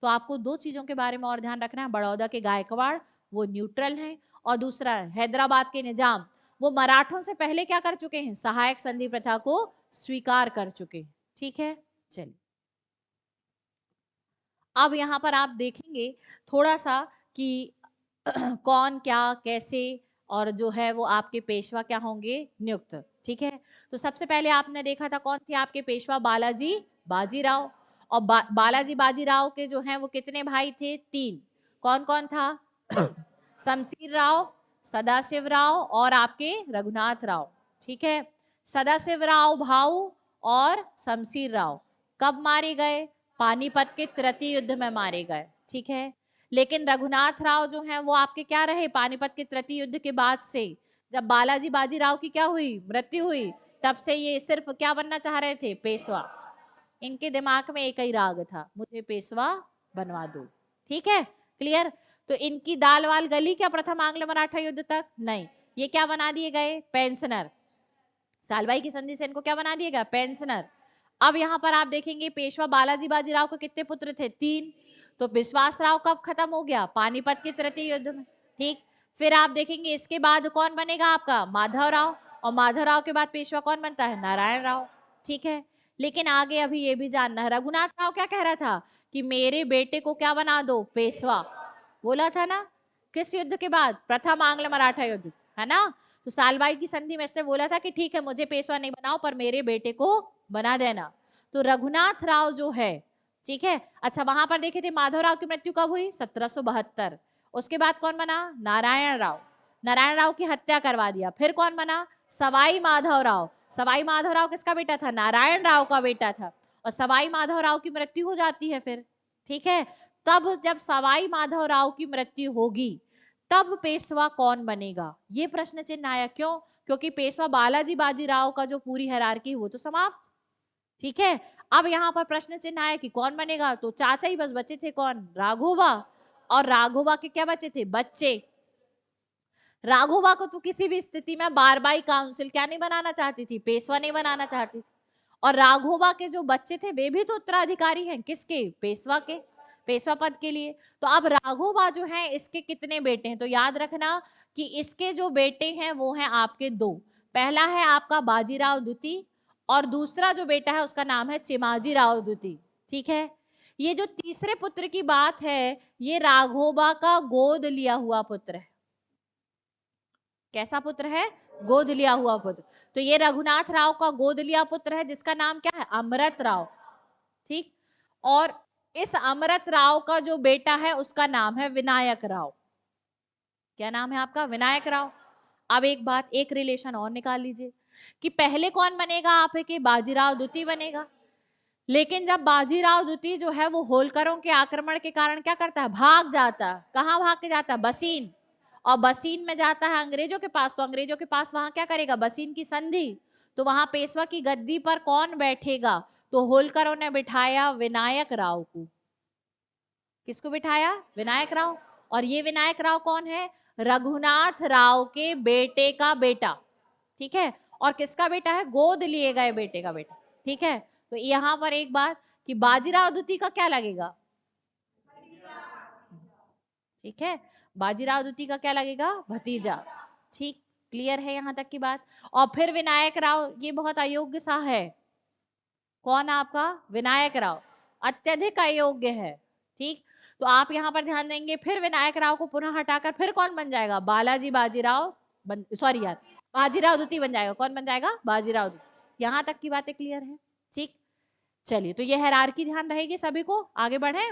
तो आपको 2 चीजों के बारे में और ध्यान रखना है। बड़ौदा के गायकवाड़ वो न्यूट्रल हैं, और दूसरा हैदराबाद के निजाम वो मराठों से पहले क्या कर चुके हैं? सहायक संधि प्रथा को स्वीकार कर चुके हैं। ठीक है, चलिए अब यहाँ पर आप देखेंगे थोड़ा सा कि कौन क्या कैसे, और जो है वो आपके पेशवा क्या होंगे? नियुक्त। ठीक है, तो सबसे पहले आपने देखा था कौन थे आपके पेशवा? बालाजी बाजीराव। और बालाजी बाजीराव के जो हैं वो कितने भाई थे? 3। कौन कौन था? शमशीर राव, सदाशिव राव और आपके रघुनाथ राव। ठीक है, सदाशिव राव भाऊ और शमशीर राव कब मारे गए? पानीपत के तृतीय युद्ध में मारे गए। ठीक है, लेकिन रघुनाथ राव जो हैं वो आपके क्या रहे? पानीपत के तृतीय युद्ध के बाद से जब बालाजी बाजीराव की क्या हुई? मृत्यु हुई, तब से ये सिर्फ क्या बनना चाह रहे थे? पेशवा। इनके दिमाग में एक ही राग था, मुझे पेशवा बनवा दो। ठीक है, क्लियर। तो इनकी दाल वाल गली क्या प्रथम आंग्ल मराठा युद्ध तक? नहीं, ये क्या बना दिए गए? पेंशनर। सालबाई की संधि से इनको क्या बना दिएगा? पेंशनर। अब यहाँ पर आप देखेंगे पेशवा बालाजी बाजीराव को कितने पुत्र थे? 3। तो विश्वास राव कब खत्म हो गया? पानीपत के तृतीय युद्ध में। ठीक, फिर आप देखेंगे इसके बाद कौन बनेगा आपका? माधव राव। और माधव राव के बाद पेशवा कौन बनता है? नारायण राव। ठीक है, लेकिन आगे अभी ये भी जानना है, रघुनाथ राव क्या कह रहा था कि मेरे बेटे को क्या बना दो? पेशवा। बोला था ना, किस युद्ध के बाद? प्रथम आंग्ल मराठा युद्ध, है ना। तो सालबाई की संधि में इसने बोला था कि ठीक है मुझे पेशवा नहीं बनाओ पर मेरे बेटे को बना देना। तो रघुनाथ राव जो है, ठीक है। अच्छा, वहां पर देखे थे माधव राव की मृत्यु कब हुई? 1772। उसके बाद कौन बना? नारायण राव। नारायण राव की हत्या करवा दिया। फिर कौन बना? सवाई माधव राव। सवाई माधव राव किसका बेटा था? नारायण राव का बेटा था। और सवाई माधव राव की मृत्यु हो जाती है फिर। ठीक है, तब जब सवाई माधव राव की मृत्यु होगी तब पेशवा कौन बनेगा? ये प्रश्न चिन्ह आया। क्यों? क्योंकि पेशवा बालाजी बाजीराव का जो पूरी हायरार्की वो तो समाप्त। ठीक है, अब यहाँ पर प्रश्न चिन्ह आया कि कौन बनेगा? तो चाचा ही बस बचे थे, कौन? राघोबा। और राघोबा के क्या बचे थे? बच्चे। राघोबा को तो किसी भी स्थिति में बारबाई काउंसिल क्या नहीं बनाना चाहती थी, पेशवा नहीं बनाना चाहती थी। और राघोबा के जो बच्चे थे वे भी तो उत्तराधिकारी हैं, किसके, पेशवा के, पेशवा पद के लिए। तो अब राघोबा जो है इसके कितने बेटे हैं, तो याद रखना कि इसके जो बेटे हैं वो हैं आपके दो। पहला है आपका बाजीराव द्वितीय और दूसरा जो बेटा है उसका नाम है चिमाजी राव द्वितीय। ठीक है, ये जो तीसरे पुत्र की बात है ये राघोबा का गोद लिया हुआ पुत्र है। कैसा पुत्र है, गोद लिया हुआ पुत्र। तो ये रघुनाथ राव का गोद लिया पुत्र है जिसका नाम क्या है, अमृत राव। ठीक, और इस अमृत राव का जो बेटा है उसका नाम है विनायक राव। क्या नाम है आपका, विनायक राव। अब एक बात, एक रिलेशन और निकाल लीजिए कि पहले कौन बनेगा आपके, बाजीराव द्वितीय बनेगा। लेकिन जब बाजीराव द्वितीय जो है वो होलकरों के आक्रमण के कारण क्या करता है, भाग जाता है। कहाँ भाग के जाता है, बसीन। और बसीन में जाता है अंग्रेजों के पास, तो अंग्रेजों के पास वहां क्या करेगा, बसीन की संधि। तो वहां पेशवा की गद्दी पर कौन बैठेगा, तो होलकरों ने बिठाया विनायक राव को। किसको बिठाया, विनायक राव। और ये विनायक राव कौन है, रघुनाथ राव के बेटे का बेटा। ठीक है, और किसका बेटा है, गोद लिए गए बेटे का बेटा। ठीक है, तो यहां पर एक बात कि बाजीराव द्वितीय का क्या लगेगा, ठीक है, बाजीराव द्वितीय का क्या लगेगा, भतीजा। ठीक, क्लियर है यहां तक की बात। और फिर विनायक राव, ये बहुत अयोग्य सा है। कौन आपका, विनायक राव अत्यधिक अयोग्य है। ठीक, तो आप यहां पर ध्यान देंगे, फिर विनायक राव को पुनः हटाकर फिर कौन बन जाएगा, बालाजी बाजीराव, सॉरी यार, बाजीराव द्वितीय बन जाएगा। कौन बन जाएगा, बाजीराव द्वितीय। यहां तक की बातें क्लियर है। ठीक, चलिए, तो ये हायरार्की ध्यान रहेगी सभी को, आगे बढ़े।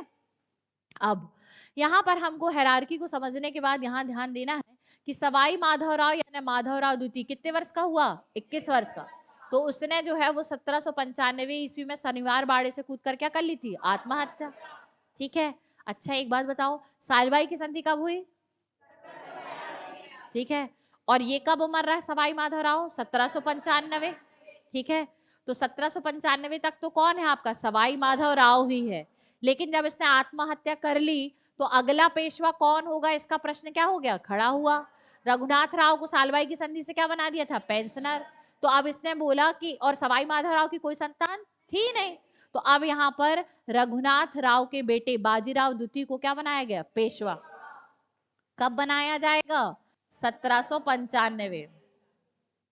अब यहाँ पर हमको हायरार्की को समझने के बाद यहाँ ध्यान देना है कि सवाई माधवराव यानी माधवराव द्वितीय कितने वर्ष का हुआ, 21 वर्ष का। तो उसने जो है वो 1795 ईस्वी में शनिवार बाड़े से कूद कर क्या कर ली थी, आत्महत्या। ठीक है, अच्छा एक बात बताओ, सालबाई की संधि कब हुई, ठीक है, और ये कब मर रहा है सवाई माधवराव, 1795। ठीक है, तो 1795 तक तो कौन है आपका, सवाई माधवराव ही है। लेकिन जब इसने आत्महत्या कर ली तो अगला पेशवा कौन होगा, इसका प्रश्न क्या हो गया, खड़ा हुआ। रघुनाथ राव को सालबाई की संधि से क्या बना दिया था, पेंशनर। तो अब इसने बोला कि, और सवाई माधवराव की कोई संतान थी नहीं, तो अब यहाँ पर रघुनाथ राव के बेटे बाजीराव द्वितीय को क्या बनाया गया, पेशवा। कब बनाया जाएगा, 1795।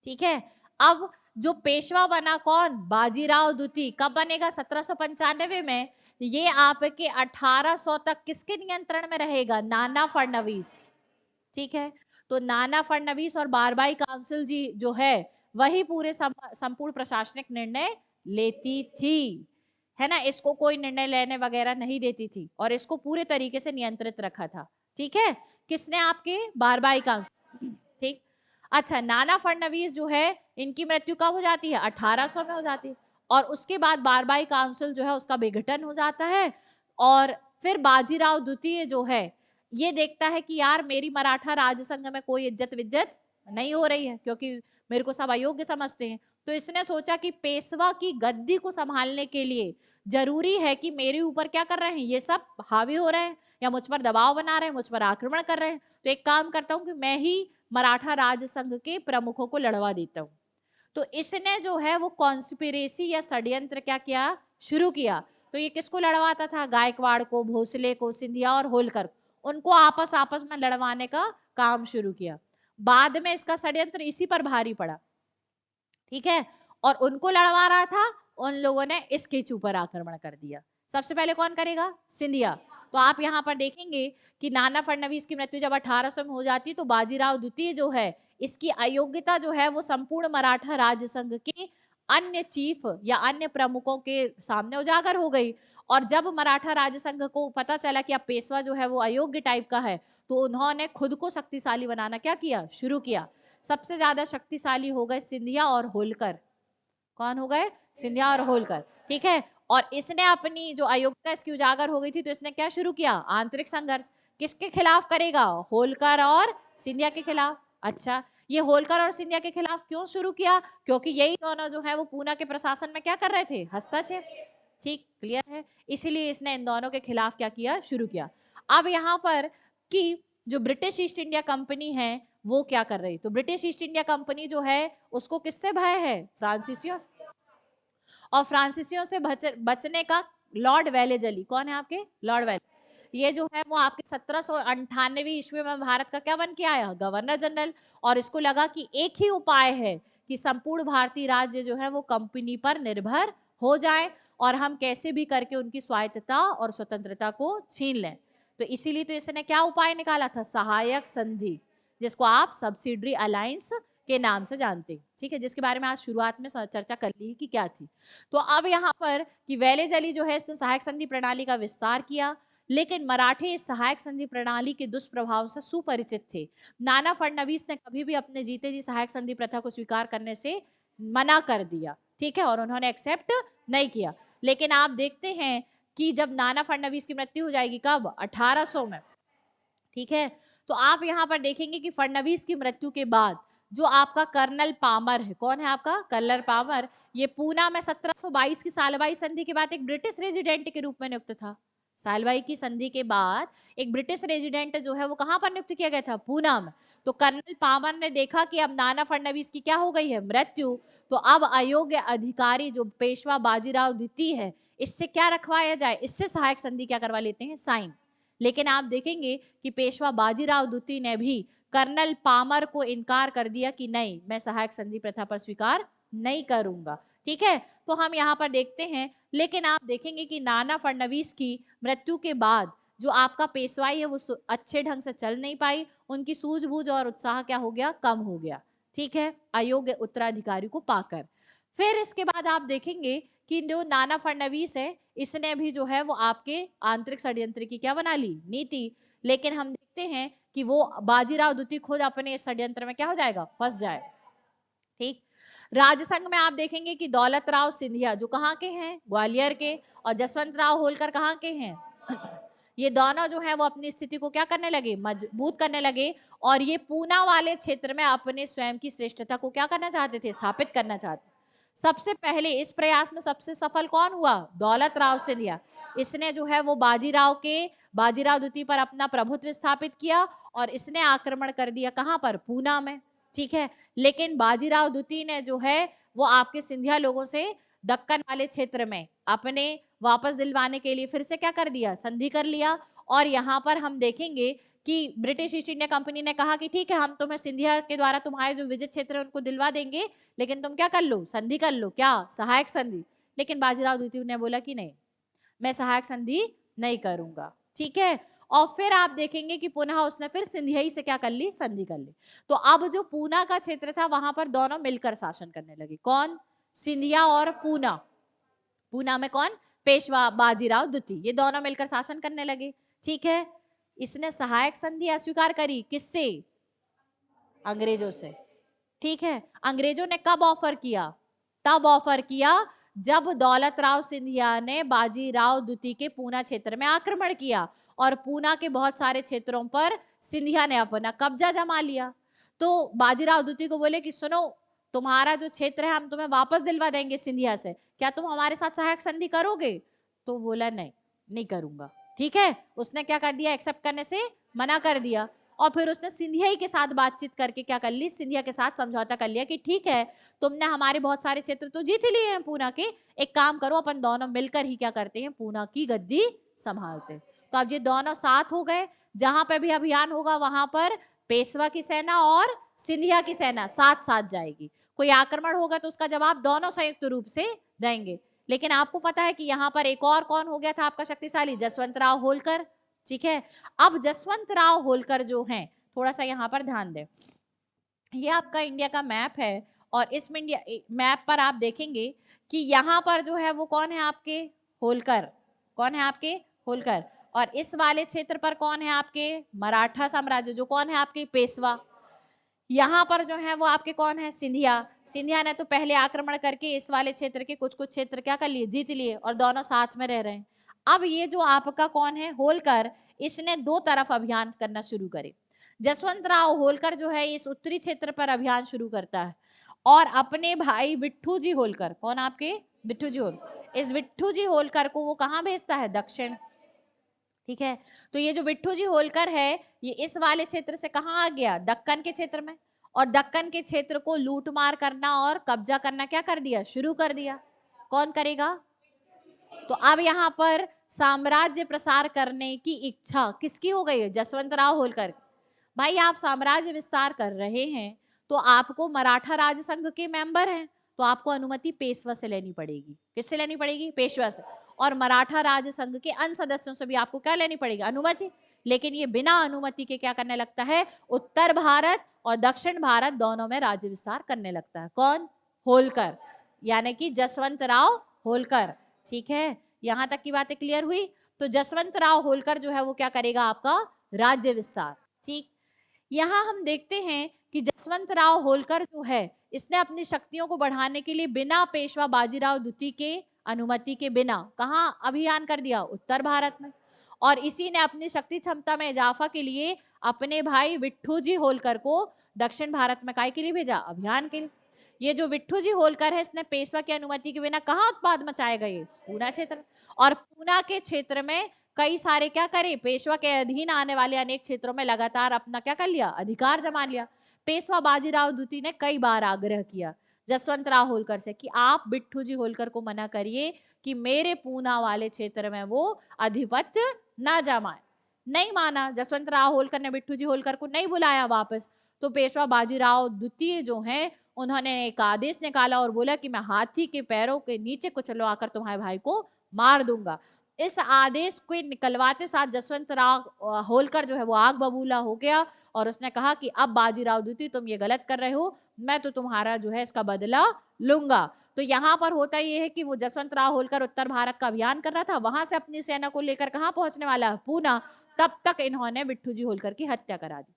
ठीक है, अब जो पेशवा बना कौन, बाजीराव द्वितीय, कब बनेगा, 1795 में। ये आपके 1800 तक किसके नियंत्रण में रहेगा, नाना फडणवीस। ठीक है, तो नाना फडणवीस और बारबाई काउंसिल जी जो है वही पूरे संपूर्ण प्रशासनिक निर्णय लेती थी, है ना। इसको कोई निर्णय लेने वगैरह नहीं देती थी और इसको पूरे तरीके से नियंत्रित रखा था। ठीक है, किसने, आपके बारबाई काउंसिल। ठीक, अच्छा, नाना फडणवीस जो है इनकी मृत्यु कब हो जाती है, 1800 में हो जाती है। और उसके बाद बारबाई काउंसिल जो है उसका विघटन हो जाता है। और फिर बाजीराव द्वितीय जो है ये देखता है कि यार मेरी मराठा राज संघ में कोई इज्जत विज्जत नहीं हो रही है, क्योंकि मेरे को सब अयोग्य समझते हैं। तो इसने सोचा कि पेशवा की गद्दी को संभालने के लिए जरूरी है कि मेरे ऊपर क्या कर रहे हैं, ये सब हावी हो रहे हैं या मुझ पर दबाव बना रहे हैं, मुझ पर आक्रमण कर रहे हैं। तो एक काम करता हूं कि मैं ही मराठा राज संघ के प्रमुखों को लड़वा देता हूं। तो इसने जो है वो कॉन्स्पिरेसी या षड्यंत्र क्या किया, शुरू किया। तो ये किसको लड़वाता था, गायकवाड़ को, भोसले को, सिंधिया और होलकर, उनको आपस आपस में लड़वाने का काम शुरू किया। बाद में इसका षड्यंत्र इसी पर भारी पड़ा। ठीक है, और उनको लड़वा रहा था, उन लोगों ने इस केचू पर आक्रमण कर दिया। सबसे पहले कौन करेगा, सिंधिया। तो आप यहाँ पर देखेंगे कि नाना फडणवीस की मृत्यु जब 1800 में हो जाती तो बाजीराव द्वितीय जो है इसकी अयोग्यता जो है वो संपूर्ण मराठा राज संघ के अन्य चीफ या अन्य प्रमुखों के सामने उजागर हो गई। और जब मराठा राज संघ को पता चला कि अब पेशवा जो है वो अयोग्य टाइप का है, तो उन्होंने खुद को शक्तिशाली बनाना क्या किया, शुरू किया। सबसे ज्यादा शक्तिशाली हो गए सिंधिया और होलकर। कौन हो गए, सिंधिया और होलकर। ठीक है, और इसने अपनी जो अयोग्यता इसकी उजागर हो गई थी तो इसने क्या शुरू किया, आंतरिक संघर्ष। किसके खिलाफ करेगा, होलकर और सिंधिया के खिलाफ। अच्छा, ये होलकर और सिंधिया के खिलाफ क्यों शुरू किया, क्योंकि यही दोनों जो है वो पूना के प्रशासन में क्या कर रहे थे, हस्तक्षेप। ठीक, क्लियर है, इसीलिए इसने इन दोनों के खिलाफ क्या किया, शुरू किया। अब यहाँ पर कि जो ब्रिटिश ईस्ट इंडिया कंपनी है वो क्या कर रही, तो ब्रिटिश ईस्ट इंडिया कंपनी जो है उसको किससे भय है, फ्रांसीसियों, और फ्रांसीसियों से बचने का लॉर्ड वेलेजली, कौन है आपके, लॉर्ड वेलेजली, ये जो है वो आपके 1798 ईस्वी में भारत का क्या बन के आया, गवर्नर जनरल। और इसको लगा कि एक ही उपाय है कि संपूर्ण भारतीय राज्य जो है वो कंपनी पर निर्भर हो जाए और हम कैसे भी करके उनकी स्वायत्तता और स्वतंत्रता को छीन लें। तो इसीलिए तो इसने क्या उपाय निकाला था, सहायक संधि, जिसको आप सब्सिडरी अलायंस के नाम से जानते हैं, ठीक है, जिसके बारे में आज शुरुआत में चर्चा कर ली कि क्या थी। तो अब यहाँ पर कि वेलेजली जो है इसने सहायक संधि प्रणाली का विस्तार किया, लेकिन मराठे इस सहायक संधि प्रणाली के दुष्प्रभाव से सुपरिचित थे। नाना फडणवीस ने कभी भी अपने जीते जी सहायक संधि प्रथा को स्वीकार करने से मना कर दिया, ठीक है, और उन्होंने एक्सेप्ट नहीं किया। लेकिन आप देखते हैं कि जब नाना फडणवीस की मृत्यु हो जाएगी, कब, 1800 में, ठीक है, तो आप यहाँ पर देखेंगे कि फडणवीस की मृत्यु के बाद जो आपका कर्नल पामर है, कौन है आपका, कर्नल पामर, ये पूना में 1722 की सालबाई संधि के बाद एक ब्रिटिश रेजिडेंट के रूप में नियुक्त था। सालबाई की संधि के बाद एक ब्रिटिश रेजिडेंट जो है वो कहां पर नियुक्त किया गया था, पूना में। तो कर्नल पामर ने देखा कि अब नाना फडणवीस की क्या हो गई है, मृत्यु, तो अब अयोग्य अधिकारी जो पेशवा बाजीराव द्वितीय है, इससे क्या रखवाया जाए, इससे सहायक संधि क्या करवा लेते हैं, साइन। लेकिन आप देखेंगे कि पेशवा बाजीराव द्वितीय ने भी कर्नल पामर को इनकार कर दिया कि नहीं, मैं सहायक संधि प्रथा पर स्वीकार नहीं करूंगा, ठीक है। तो हम यहाँ पर देखते हैं, लेकिन आप देखेंगे कि नाना फडणवीस की मृत्यु के बाद जो आपका पेशवाई है वो अच्छे ढंग से चल नहीं पाई, उनकी सूझबूझ और उत्साह क्या हो गया, कम हो गया, ठीक है, अयोग्य उत्तराधिकारी को पाकर। फिर इसके बाद आप देखेंगे कि जो नाना फडणवीस है इसने भी जो है वो आपके आंतरिक षड्यंत्र की क्या बना ली, नीति। लेकिन हम देखते हैं कि वो बाजीराव द्वितीय खुद अपने षड्यंत्र में क्या हो जाएगा, फंस जाए, ठीक। राजसंघ में आप देखेंगे कि दौलत राव सिंधिया जो कहाँ के हैं, ग्वालियर के, और जसवंत राव होलकर कहाँ के हैं ये दोनों जो है वो अपनी स्थिति को क्या करने लगे, मजबूत करने लगे, और ये पूना वाले क्षेत्र में अपने स्वयं की श्रेष्ठता को क्या करना चाहते थे, स्थापित करना चाहते। सबसे पहले इस प्रयास में सबसे सफल कौन हुआ, दौलत राव सिंधिया। इसने जो है वो बाजीराव द्वितीय पर अपना प्रभुत्व स्थापित किया और इसने आक्रमण कर दिया कहां पर, पूना में, ठीक है। लेकिन बाजीराव द्वितीय ने जो है वो आपके सिंधिया लोगों से दक्कन वाले क्षेत्र में अपने वापस दिलवाने के लिए फिर से क्या कर दिया, संधि कर लिया। और यहाँ पर हम देखेंगे कि ब्रिटिश ईस्ट इंडिया कंपनी ने कहा कि ठीक है, हम तुम्हें सिंधिया के द्वारा तुम्हारे जो विजित क्षेत्र है उनको दिलवा देंगे, लेकिन तुम क्या कर लो, संधि कर लो, क्या, सहायक संधि। लेकिन बाजीराव द्वितीय ने बोला कि नहीं, मैं सहायक संधि नहीं करूंगा, ठीक है। और फिर आप देखेंगे कि पुनः उसने फिर सिंधियाई से क्या कर ली, संधि कर ली। तो अब जो पूना का क्षेत्र था वहां पर दोनों मिलकर शासन करने लगे, कौन, सिंधिया और पूना। पूना में कौन, पेशवा बाजीराव द्वितीय, ये दोनों मिलकर शासन करने लगे, ठीक है। इसने सहायक संधि अस्वीकार करी, किससे, अंग्रेजों से, ठीक है। अंग्रेजों ने कब ऑफर किया, तब ऑफर किया जब दौलत राव सिंधिया ने बाजीराव द्वितीय के पूना क्षेत्र में आक्रमण किया और पूना के बहुत सारे क्षेत्रों पर सिंधिया ने अपना कब्जा जमा लिया। तो बाजीराव द्वितीय को बोले कि सुनो, तुम्हारा जो क्षेत्र है हम तुम्हें वापस दिलवा देंगे सिंधिया से, क्या तुम हमारे साथ सहायक संधि करोगे। तो बोला नहीं, नहीं करूंगा, ठीक है। उसने क्या कर दिया, एक्सेप्ट करने से मना कर दिया। और फिर उसने सिंधिया के साथ बातचीत करके क्या कर ली, सिंधिया के साथ समझौता कर लिया कि ठीक है, तुमने हमारे बहुत सारे क्षेत्र तो जीत लिए हैं पूना के, एक काम करो अपन दोनों मिलकर ही क्या करते हैं, पूना की गद्दी संभालते हैं। तो अब ये दोनों साथ हो गए, जहां पे भी अभियान होगा वहां पर पेशवा की सेना और सिंधिया की सेना साथ साथ जाएगी। कोई आक्रमण होगा तो उसका जवाब दोनों संयुक्त रूप से देंगे। लेकिन आपको पता है कि यहाँ पर एक और कौन हो गया था आपका शक्तिशाली, जसवंत राव होलकर, ठीक है। अब जसवंत राव होलकर जो हैं, थोड़ा सा यहाँ पर ध्यान दें, ये आपका इंडिया का मैप है और इस इंडिया मैप पर आप देखेंगे कि यहाँ पर जो है वो कौन है आपके, होलकर, कौन है आपके, होलकर। और इस वाले क्षेत्र पर कौन है आपके, मराठा साम्राज्य, जो कौन है आपके, पेशवा। यहाँ पर जो है वो आपके कौन है, सिंधिया। सिंधिया ने तो पहले आक्रमण करके इस वाले क्षेत्र के कुछ कुछ क्षेत्र क्या कर लिए, जीत लिए, और दोनों साथ में रह रहे हैं। अब ये जो आपका कौन है, होलकर, इसने दो तरफ अभियान करना शुरू करे। जसवंत राव होलकर जो है इस उत्तरी क्षेत्र पर अभियान शुरू करता है और अपने भाई विट्ठू जी होलकर, कौन आपके, विट्ठू जी होलकर, इस विट्ठू जी होलकर को वो कहाँ भेजता है, दक्षिण, ठीक है। तो ये जो बिट्ठू जी होलकर है, ये इस वाले क्षेत्र से कहाँ आ गया, दक्कन के क्षेत्र में, और दक्कन के क्षेत्र को लूट मार करना और कब्जा करना क्या कर दिया, शुरू कर दिया। कौन करेगा? तो अब यहाँ पर साम्राज्य प्रसार करने की इच्छा किसकी हो गई है, जसवंतराव होलकर। भाई आप साम्राज्य विस्तार कर रहे हैं तो आपको मराठा राज संघ के मेंबर हैं, तो आपको अनुमति पेशवा से लेनी पड़ेगी। किससे लेनी पड़ेगी? पेशवा से। और मराठा राज संघ के अन्य सदस्यों से भी आपको क्या लेनी पड़ेगी, अनुमति। लेकिन ये बिना अनुमति के क्या करने लगता है, उत्तर भारत और दक्षिण भारत दोनों में राज्य विस्तार करने लगता है। कौन? होलकर, यानी कि जसवंतराव होलकर। ठीक है, यहां तक की बातें क्लियर हुई। तो जसवंतराव होलकर जो है वो क्या करेगा, आपका राज्य विस्तार। ठीक, यहाँ हम देखते हैं कि जसवंतराव होलकर जो है, इसने अपनी शक्तियों को बढ़ाने के लिए बिना पेशवा बाजीराव द्वितीय के अनुमति के बिना कहाँ अभियान कर दिया, उत्तर भारत में। और इसी ने अपनी शक्ति क्षमता में इजाफा के लिए अपने भाई विट्ठू जी होलकर को दक्षिण भारत में काय के लिए भेजा, अभियान के लिए। ये जो विट्ठू जी होलकर है, इसने पेशवा की अनुमति के बिना कहाँ उत्पाद मचाए गए, पूना क्षेत्र। और पूना के क्षेत्र में कई सारे क्या करे, पेशवा के अधीन आने वाले अनेक क्षेत्रों में लगातार अपना क्या कर लिया, अधिकार जमा लिया। पेशवा बाजीराव द्वितीय ने कई बार आग्रह किया जसवंतराव होलकर से कि आप बिट्ठू जी होलकर को मना करिए कि मेरे पूना वाले क्षेत्र में वो आधिपत्य ना जमाए। नहीं माना, जसवंतराव होलकर ने बिट्ठू जी होलकर को नहीं बुलाया वापस। तो पेशवा बाजीराव द्वितीय जो है, उन्होंने एक आदेश निकाला और बोला कि मैं हाथी के पैरों के नीचे कुचलवाकर तुम्हारे भाई को मार दूंगा। इस आदेश को निकलवाते साथ जसवंतराव होलकर जो है वो आग बबूला हो गया और उसने कहा कि अब बाजीराव द्वितीय तुम ये गलत कर रहे हो, मैं तो तुम्हारा जो है इसका बदला लूंगा। तो यहाँ पर होता ये है कि वो जसवंतराव होलकर उत्तर भारत का अभियान कर रहा था, वहां से अपनी सेना को लेकर कहाँ पहुंचने वाला, पूना। तब तक इन्होंने बिट्ठू जी होलकर की हत्या करा दी।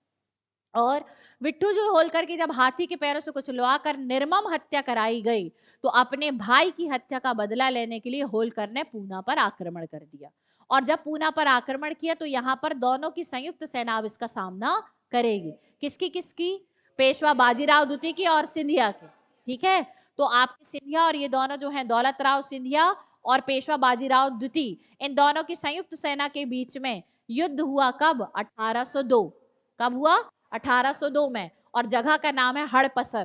और विट्ठू जी होलकर की जब हाथी के पैरों से कुचलवा कर निर्मम हत्या कराई गई, तो अपने भाई की हत्या का बदला लेने के लिए होलकर ने पूना पर आक्रमण कर दिया। और जब पूना पर आक्रमण किया तो यहाँ पर दोनों की संयुक्त सेना अब इसका सामना करेगी। किसकी किसकी? पेशवा बाजीराव द्वितीय की और सिंधिया की। ठीक है, तो आपके सिंधिया और ये दोनों जो है, दौलत राव सिंधिया और पेशवा बाजीराव द्वितीय, इन दोनों की संयुक्त सेना के बीच में युद्ध हुआ। कब? 1802। कब हुआ? 1802 में। और जगह का नाम है हड़पसर।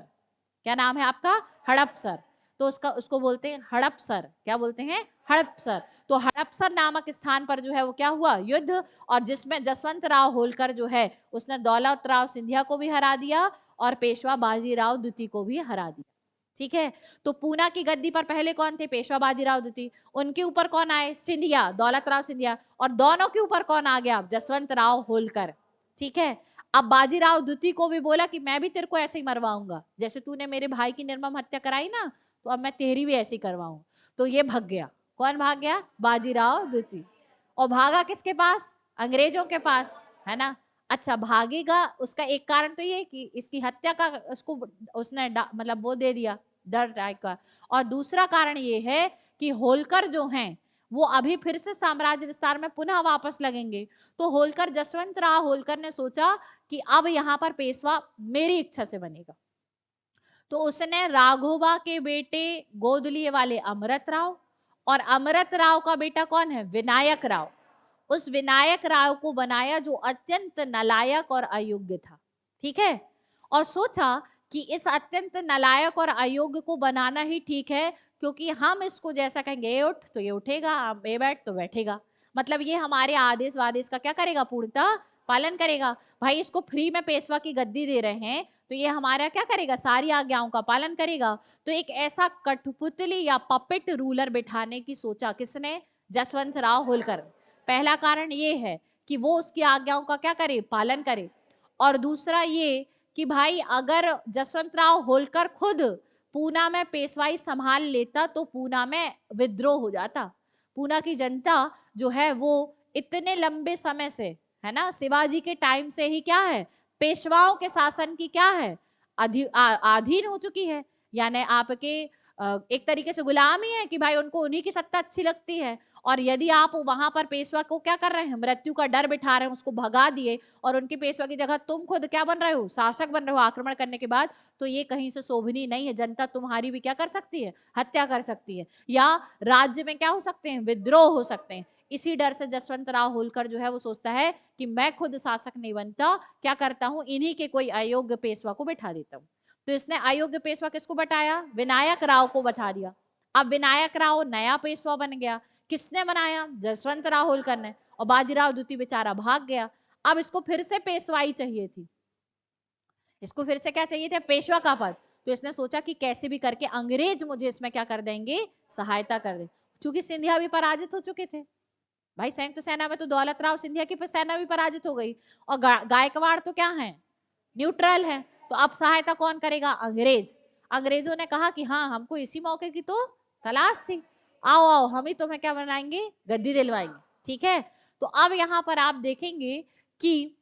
क्या नाम है आपका? हड़पसर। तो उसको बोलते हैं हड़पसर। क्या बोलते हैं? हड़पसर। तो हड़पसर नामक स्थान पर जो है वो क्या हुआ, युद्ध। और जिसमें जसवंतराव होलकर जो है उसने दौलत राव सिंधिया को भी हरा दिया और पेशवा बाजीराव द्वितीय को भी हरा दिया। ठीक है, तो पूना की गद्दी पर पहले कौन थे? पेशवा बाजीराव द्वितीय। उनके ऊपर कौन आए? सिंधिया, दौलत राव सिंधिया। और दोनों के ऊपर कौन आ गया? जसवंतराव होलकर। ठीक है, अब बाजीराव द्वितीय को भी बोला कि मैं भी तेरे को ऐसे ही मरवाऊंगा, जैसे तूने मेरे भाई की निर्मम हत्या कराई ना, तो अब मैं तेरी भी ऐसी करवाऊं। तो ये भाग गया। कौन भाग गया? बाजीराव द्वितीय। और भागा किसके पास? अंग्रेजों के पास, है ना। अच्छा, भागेगा उसका एक कारण तो ये कि इसकी हत्या का उसको उसने मतलब वो दे दिया, डर टाइप का। और दूसरा कारण ये है कि होलकर जो हैं वो अभी फिर से साम्राज्य विस्तार में पुनः वापस लगेंगे। तो होलकर, जसवंतराव होलकर ने सोचा कि अब यहाँ पर पेशवा मेरी इच्छा से बनेगा। तो उसने राघोबा के बेटे गोद लिए वाले अमृत राव, और अमृत राव का बेटा कौन है? विनायक राव। उस विनायक राव को बनाया जो अत्यंत नालायक और अयोग्य था। ठीक है, और सोचा कि इस अत्यंत नालायक और अयोग्य को बनाना ही ठीक है, क्योंकि हम इसको जैसा कहेंगे ये उठ तो ये उठेगा, ये बैठ तो बैठेगा। मतलब ये हमारे आदेश वादेश का क्या करेगा? पूर्णतः पालन करेगा। भाई इसको फ्री में पेशवा की गद्दी दे रहे हैं तो ये हमारा क्या करेगा? सारी आज्ञाओं का पालन करेगा। तो एक ऐसा कठपुतली या पपेट रूलर बिठाने की सोचा किसने? जसवंतराव होलकर। पहला कारण ये है कि वो उसकी आज्ञाओं का क्या करे? पालन करे। और दूसरा ये कि भाई अगर जसवंतराव होलकर खुद पूना में पेशवाई संभाल लेता तो पूना में विद्रोह हो जाता। पूना की जनता जो है वो इतने लंबे समय से, है ना, शिवाजी के टाइम से ही क्या है? पेशवाओं के शासन की क्या है? अधीन हो चुकी है। यानी आपके एक तरीके से गुलाम ही है कि भाई उनको उन्हीं की सत्ता अच्छी लगती है। और यदि आप वहां पर पेशवा को क्या कर रहे हैं? मृत्यु का डर बिठा रहे हैं, उसको भगा दिए और उनकी पेशवा की जगह तुम खुद क्या बन रहे हो? शासक बन रहे हो आक्रमण करने के बाद। तो ये कहीं से शोभनीय नहीं है। जनता तुम्हारी भी क्या कर सकती है? हत्या कर सकती है, या राज्य में क्या हो सकते हैं? विद्रोह हो सकते हैं। इसी डर से जसवंत राव होलकर जो है वो सोचता है कि मैं खुद शासक नहीं बनता, क्या करता हूं, इन्हीं के कोई अयोग्य पेशवा को बैठा देता हूं। तो इसने अयोग्य पेशवा किसको बैठाया, विनायक राव को बैठा दिया। अब विनायक राव नया पेशवा बन गया। किसने बनाया, जसवंत राव होलकर ने। और बाजीराव द्वितीय बेचारा भाग गया। अब इसको फिर से पेशवाई चाहिए थी, इसको फिर से क्या चाहिए था, पेशवा का पद। तो इसने सोचा कि कैसे भी करके अंग्रेज मुझे इसमें क्या कर देंगे, सहायता कर दे। क्योंकि सिंधिया भी पराजित हो चुके थे भाई, संयुक्त सेना में तो दौलत राव सिंधिया की सेना भी पराजित हो गई, और गायकवाड़ तो क्या है, न्यूट्रल है। तो अब सहायता कौन करेगा, अंग्रेज। अंग्रेजों ने कहा कि हाँ, हमको इसी मौके की तो तलाश थी, आओ आओ हम ही तुम्हें क्या बनाएंगे, गद्दी दिलवाएंगे। ठीक है, तो अब यहाँ पर आप देखेंगे कि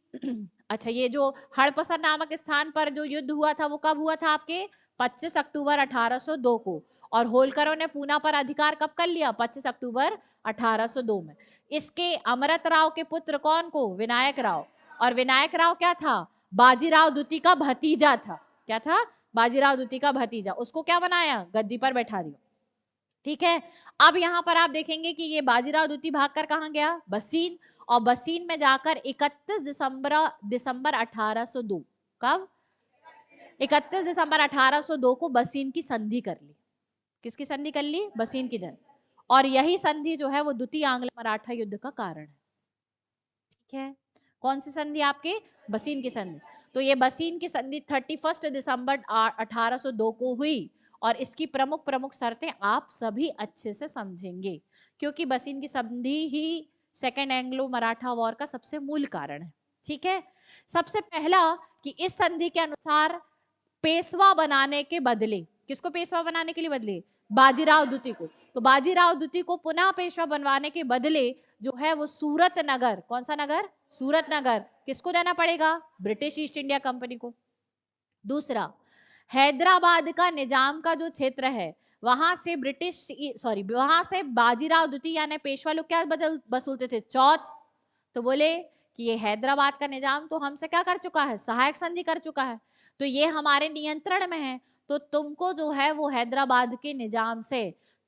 अच्छा, ये जो हड़पसर नामक स्थान पर जो युद्ध हुआ था वो कब हुआ था आपके, 25 अक्टूबर 1802 को। और होलकरों ने पूना पर अधिकार कब कर लिया, 25 अक्टूबर 1802 में। इसके अमृत राव के पुत्र कौन को, विनायक राव। और विनायक राव क्या था, बाजीराव द्वितीय का भतीजा था। क्या था, बाजीराव द्वितीय का भतीजा। उसको क्या बनाया, गद्दी पर बैठा दिया। ठीक है, अब यहाँ पर आप देखेंगे कि ये बाजीराव द्वितीय भागकर कहाँ गया, बसीन। और बसीन में जाकर 31 दिसंबर 1802, कब, 31 दिसंबर 1802 को बसीन की संधि कर ली। किसकी संधि कर ली, बसीन की धन। और यही संधि जो है वो द्वितीय आंग्ल मराठा युद्ध का कारण है। ठीक है, कौन सी संधि आपके, बसीन की संधि। तो ये बसीन की संधि 31 दिसंबर 1802 को हुई। और इसकी प्रमुख प्रमुख शर्तें आप सभी अच्छे से समझेंगे, क्योंकि बसीन की संधि ही सेकेंड एंग्लो मराठा वॉर का सबसे मूल कारण है। ठीक है, सबसे पहला कि इस संधि के अनुसार पेशवा बनाने के बदले, किसको पेशवा बनाने के लिए बदले, बाजीराव द्वितीय को। तो बाजीराव द्वितीय को पुनः पेशवा बनवाने के बदले जो है वो सूरत नगर, कौन सा नगर, सूरत नगर, किसको देना पड़ेगा, ब्रिटिश ईस्ट इंडिया कंपनी को। दूसरा, हैदराबाद का निजाम का जो क्षेत्र है वहां से वहां से बाजीराव द्वितीय यानी पेशवा लोग क्या वसूलते थे, चौथ। तो बोले कि ये हैदराबाद का निजाम तो हमसे क्या कर चुका है, सहायक संधि कर चुका है, तो ये हमारे नियंत्रण में है, तो तुमको जो है वो हैदराबाद के निजाम से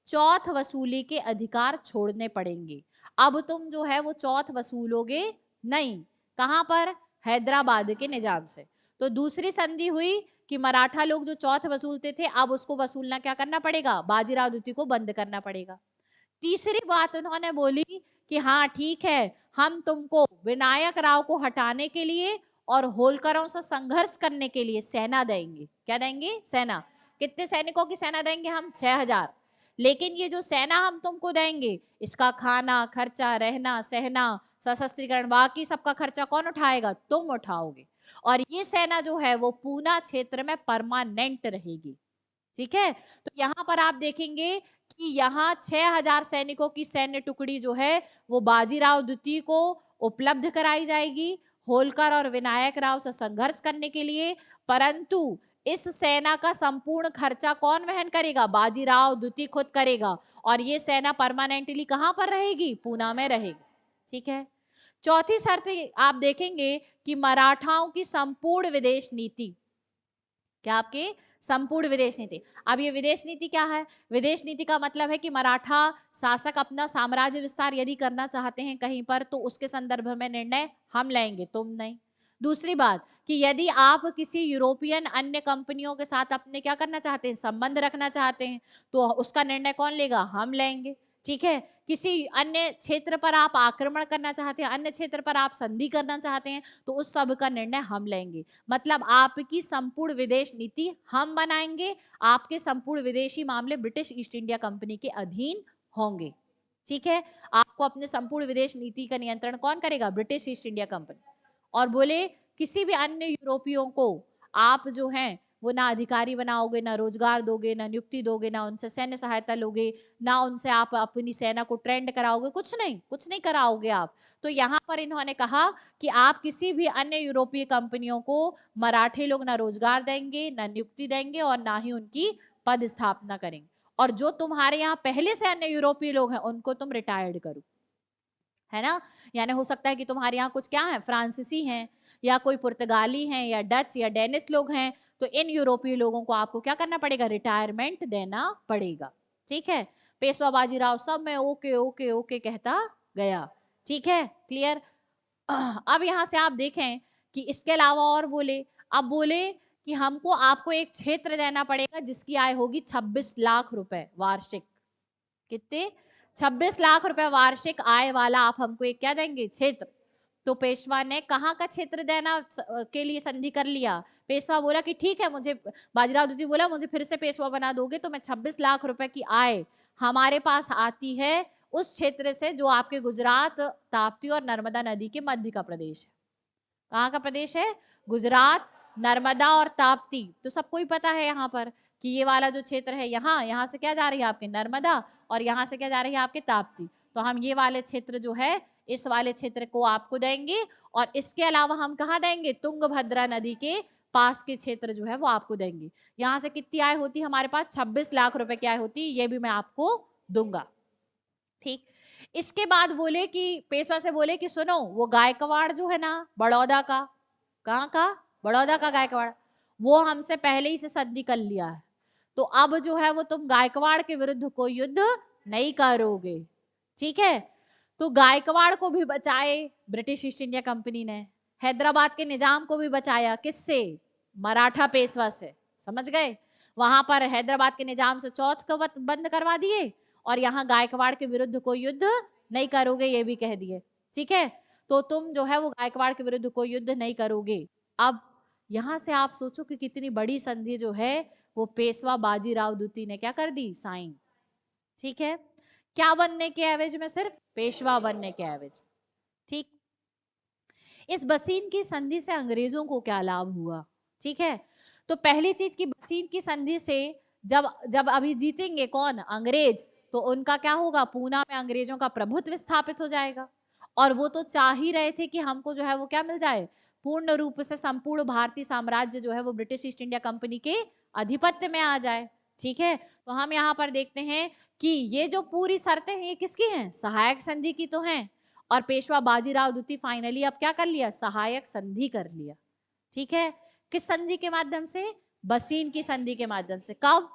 चौथ वसूली के अधिकार छोड़ने पड़ेंगे। अब तुम जो है वो चौथ वसूलोगे नहीं, कहां पर, हैदराबाद के निजाम से। तो दूसरी संधि हुई कि मराठा लोग जो चौथ वसूलते थे अब उसको वसूलना क्या करना पड़ेगा, बाजीराव द्वितीय को बंद करना पड़ेगा। तीसरी बात उन्होंने बोली कि हाँ ठीक है, हम तुमको विनायक राव को हटाने के लिए और होलकरों से संघर्ष करने के लिए सेना देंगे। क्या देंगे, सेना। कितने सैनिकों की सेना देंगे हम, 6000। लेकिन ये जो सेना हम तुमको देंगे, इसका खाना खर्चा, रहना सहना, सशस्त्रीकरण, बाकी सबका खर्चा कौन उठाएगा, तुम उठाओगे। और ये सेना जो है वो पूना क्षेत्र में परमानेंट रहेगी। ठीक है, तो यहाँ पर आप देखेंगे कि यहाँ 6000 सैनिकों की सैन्य टुकड़ी जो है वो बाजीराव द्वितीय को उपलब्ध कराई जाएगी होलकर और विनायक राव से संघर्ष करने के लिए। परंतु इस सेना का संपूर्ण खर्चा कौन वहन करेगा, बाजीराव द्वितीय खुद करेगा। और ये सेना परमानेंटली कहां पर रहेगी, पूना में रहेगी। ठीक है, चौथी शर्त आप देखेंगे कि मराठाओं की संपूर्ण विदेश नीति, क्या आपके, संपूर्ण विदेश नीति। अब ये विदेश नीति क्या है, विदेश नीति का मतलब है कि मराठा शासक अपना साम्राज्य विस्तार यदि करना चाहते हैं कहीं पर तो उसके संदर्भ में निर्णय हम लेंगे, तुम नहीं। दूसरी बात कि यदि आप किसी यूरोपियन अन्य कंपनियों के साथ अपने क्या करना चाहते हैं, संबंध रखना चाहते हैं, तो उसका निर्णय कौन लेगा, हम लेंगे। ठीक है, किसी अन्य क्षेत्र पर आप आक्रमण करना चाहते हैं, अन्य क्षेत्र पर आप संधि करना चाहते हैं, तो उस सब का निर्णय हम लेंगे। मतलब आपकी संपूर्ण विदेश नीति हम बनाएंगे, आपके संपूर्ण विदेशी मामले ब्रिटिश ईस्ट इंडिया कंपनी के अधीन होंगे। ठीक है, आपको अपने संपूर्ण विदेश नीति का नियंत्रण कौन करेगा, ब्रिटिश ईस्ट इंडिया कंपनी। और बोले किसी भी अन्य यूरोपियों को आप जो हैं वो ना अधिकारी बनाओगे, ना रोजगार दोगे, ना नियुक्ति दोगे, ना उनसे सैन्य सहायता लोगे, ना उनसे आप अपनी सेना को ट्रेंड कराओगे, कुछ नहीं कराओगे आप। तो यहाँ पर इन्होंने कहा कि आप किसी भी अन्य यूरोपीय कंपनियों को मराठे लोग ना रोजगार देंगे, ना नियुक्ति देंगे और ना ही उनकी पद स्थापना करेंगे। और जो तुम्हारे यहाँ पहले से अन्य यूरोपीय लोग हैं उनको तुम रिटायर्ड करो, है ना। यानी हो सकता है कि तुम्हारे यहाँ कुछ क्या है, फ्रांसीसी हैं या कोई पुर्तगाली हैं या डच या डेनिश लोग हैं, तो इन यूरोपीय लोगों को आपको क्या करना पड़ेगा, रिटायरमेंट देना पड़ेगा। ठीक है, पेशवा बाजीराव सब में ओके ओके ओके कहता गया। ठीक है, क्लियर। अब यहाँ से आप देखें कि इसके अलावा और बोले, अब बोले कि हमको आपको एक क्षेत्र देना पड़ेगा जिसकी आय होगी 26 लाख रुपए वार्षिक। कितने? 26 लाख रुपए वार्षिक आय वाला आप हमको एक क्या देंगे? क्षेत्र। तो पेशवा ने कहाँ का क्षेत्र देना के लिए संधि कर लिया? पेशवा बोला कि ठीक है, मुझे बाजीराव द्वितीय बोला मुझे फिर से पेशवा बना दोगे तो मैं 26 लाख रुपए की आय हमारे पास आती है उस क्षेत्र से जो आपके गुजरात, ताप्ती और नर्मदा नदी के मध्य का प्रदेश है। कहाँ का प्रदेश है? गुजरात, नर्मदा और ताप्ती। तो सबको ही पता है यहाँ पर कि ये वाला जो क्षेत्र है, यहाँ से क्या जा रही है आपके? नर्मदा, और यहाँ से क्या जा रही है आपके? ताप्ती। तो हम ये वाले क्षेत्र जो है, इस वाले क्षेत्र को आपको देंगे, और इसके अलावा हम कहाँ देंगे? तुंगभद्रा नदी के पास के क्षेत्र जो है वो आपको देंगे। यहाँ से कितनी आय होती है हमारे पास? 26 लाख रुपए की आय होती है, ये भी मैं आपको दूंगा। ठीक। इसके बाद बोले कि पेशवा से बोले कि सुनो, वो गायकवाड़ जो है ना बड़ौदा का, कहाँ का? बड़ौदा का गायकवाड़, वो हमसे पहले ही से संधि कर लिया है, तो अब जो है वो तुम गायकवाड़ के विरुद्ध कोई युद्ध नहीं करोगे। ठीक है। तो गायकवाड़ को भी बचाए ब्रिटिश ईस्ट इंडिया कंपनी ने, हैदराबाद के निजाम को भी बचाया, किससे? मराठा पेशवा से। समझ गए? वहां पर हैदराबाद के निजाम से चौथ को बंद करवा दिए, और यहाँ गायकवाड़ के विरुद्ध कोई युद्ध नहीं करोगे ये भी कह दिए। ठीक है, तो तुम जो है वो गायकवाड़ के विरुद्ध कोई युद्ध नहीं करोगे। अब यहाँ से आप सोचो कि कितनी बड़ी संधि जो है वो पेशवा बाजीराव द्वितीय ने क्या कर दी? साइन। ठीक है, क्या बनने के एवज में? सिर्फ पेशवा बनने के एवज। ठीक। इस बसीन की संधि से अंग्रेजों को क्या लाभ हुआ? ठीक है, तो पहली चीज की बसीन की संधि से जब जब अभी जीतेंगे कौन? अंग्रेज, तो उनका क्या होगा? पूना में अंग्रेजों का प्रभुत्व स्थापित हो जाएगा, और वो तो चाह ही रहे थे कि हमको जो है वो क्या मिल जाए? पूर्ण रूप से संपूर्ण भारतीय साम्राज्य जो है वो ब्रिटिश ईस्ट इंडिया कंपनी के आधिपत्य में आ जाए। ठीक है, तो हम यहाँ पर देखते हैं कि ये जो पूरी शर्तें हैं ये किसकी हैं? सहायक संधि की तो हैं, और पेशवा बाजीराव द्वितीय फाइनली अब क्या कर लिया? सहायक संधि कर लिया। ठीक है, किस संधि के माध्यम से? बसीन की संधि के माध्यम से। कब?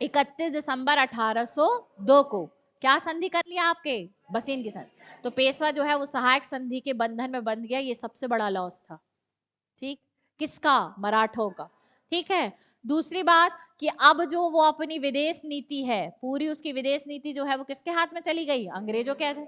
31 दिसंबर 1802 को क्या संधि कर लिया आपके? बसीन की संधि। तो पेशवा जो है वो सहायक संधि के बंधन में बंध गया, ये सबसे बड़ा लॉस था। ठीक, किसका? मराठों का। ठीक है, दूसरी बात कि अब जो वो अपनी विदेश नीति है, पूरी उसकी विदेश नीति जो है वो किसके हाथ में चली गई? अंग्रेजों के हाथ।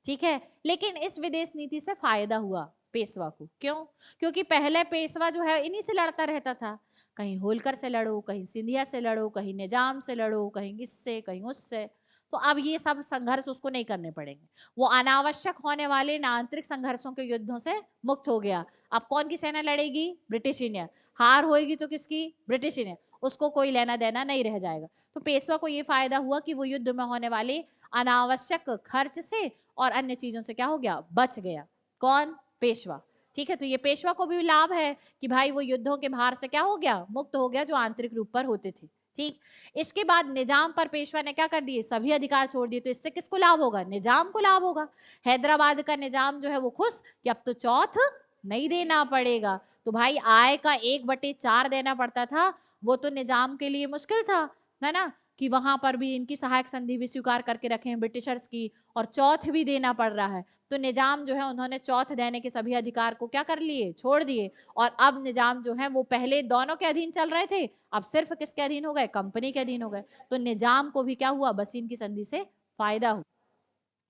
ठीक है, लेकिन इस विदेश नीति से फायदा हुआ पेशवा को। क्यों? क्योंकि पहले पेशवा जो है इन्हीं से लड़ता रहता था, कहीं होलकर से लड़ो, कहीं सिंधिया से लड़ो, कहीं निजाम से लड़ो, कहीं इससे कहीं उससे। तो अब ये सब संघर्ष उसको नहीं करने पड़ेंगे, वो अनावश्यक होने वाले आंतरिक संघर्षों के युद्धों से मुक्त हो गया। अब कौन की सेना लड़ेगी? British India. हार होएगी तो किसकी? British India. उसको कोई लेना देना नहीं रह जाएगा। तो पेशवा को ये फायदा हुआ कि वो युद्ध में होने वाले अनावश्यक खर्च से और अन्य चीजों से क्या हो गया? बच गया। कौन? पेशवा। ठीक है, तो ये पेशवा को भी लाभ है कि भाई वो युद्धों के भार से क्या हो गया? मुक्त हो गया, जो आंतरिक रूप पर होते थे। ठीक, इसके बाद निजाम पर पेशवा ने क्या कर दिए? सभी अधिकार छोड़ दिए। तो इससे किसको लाभ होगा? निजाम को लाभ होगा। हैदराबाद का निजाम जो है वो खुश कि अब तो चौथ नहीं देना पड़ेगा। तो भाई आय का 1/4 देना पड़ता था, वो तो निजाम के लिए मुश्किल था, है ना, कि वहां पर भी इनकी सहायक संधि भी स्वीकार करके रखे हैं ब्रिटिशर्स की, और चौथ भी देना पड़ रहा है। तो निजाम जो है उन्होंने चौथ देने के सभी अधिकार को क्या कर लिए? छोड़ दिए। और अब निजाम जो है वो पहले दोनों के अधीन चल रहे थे, अब सिर्फ किसके अधीन हो गए? कंपनी के अधीन हो गए। तो निजाम को भी क्या हुआ? बसीन की संधि से फायदा हुआ।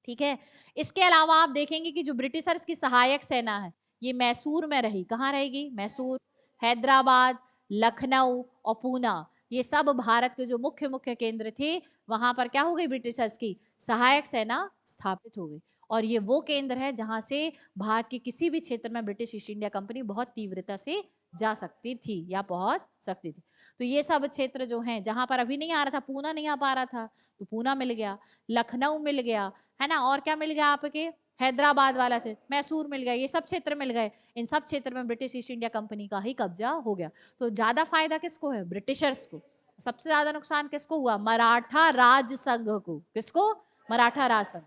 ठीक है, इसके अलावा आप देखेंगे कि जो ब्रिटिशर्स की सहायक सेना है ये मैसूर में रही। कहाँ रहेगी? मैसूर, हैदराबाद, लखनऊ और पूना, ये सब भारत के जो मुख्य मुख्य केंद्र थे, वहां पर क्या हो गई? ब्रिटिशर्स की सहायक सेना स्थापित हो गई। और ये वो केंद्र है जहां से भारत के किसी भी क्षेत्र में ब्रिटिश ईस्ट इंडिया कंपनी बहुत तीव्रता से जा सकती थी या पहुंच सकती थी। तो ये सब क्षेत्र जो हैं जहां पर अभी नहीं आ रहा था, पूना नहीं आ पा रहा था, तो पूना मिल गया, लखनऊ मिल गया, है ना, और क्या मिल गया आपके? हैदराबाद वाला से मैसूर मिल गया, ये सब क्षेत्र मिल गए। इन सब क्षेत्र में ब्रिटिश ईस्ट इंडिया कंपनी का ही कब्जा हो गया। तो ज्यादा फायदा किसको है? ब्रिटिशर्स को। सबसे ज्यादा नुकसान किसको हुआ? मराठा राज संघ को। किसको? मराठा राज संघ।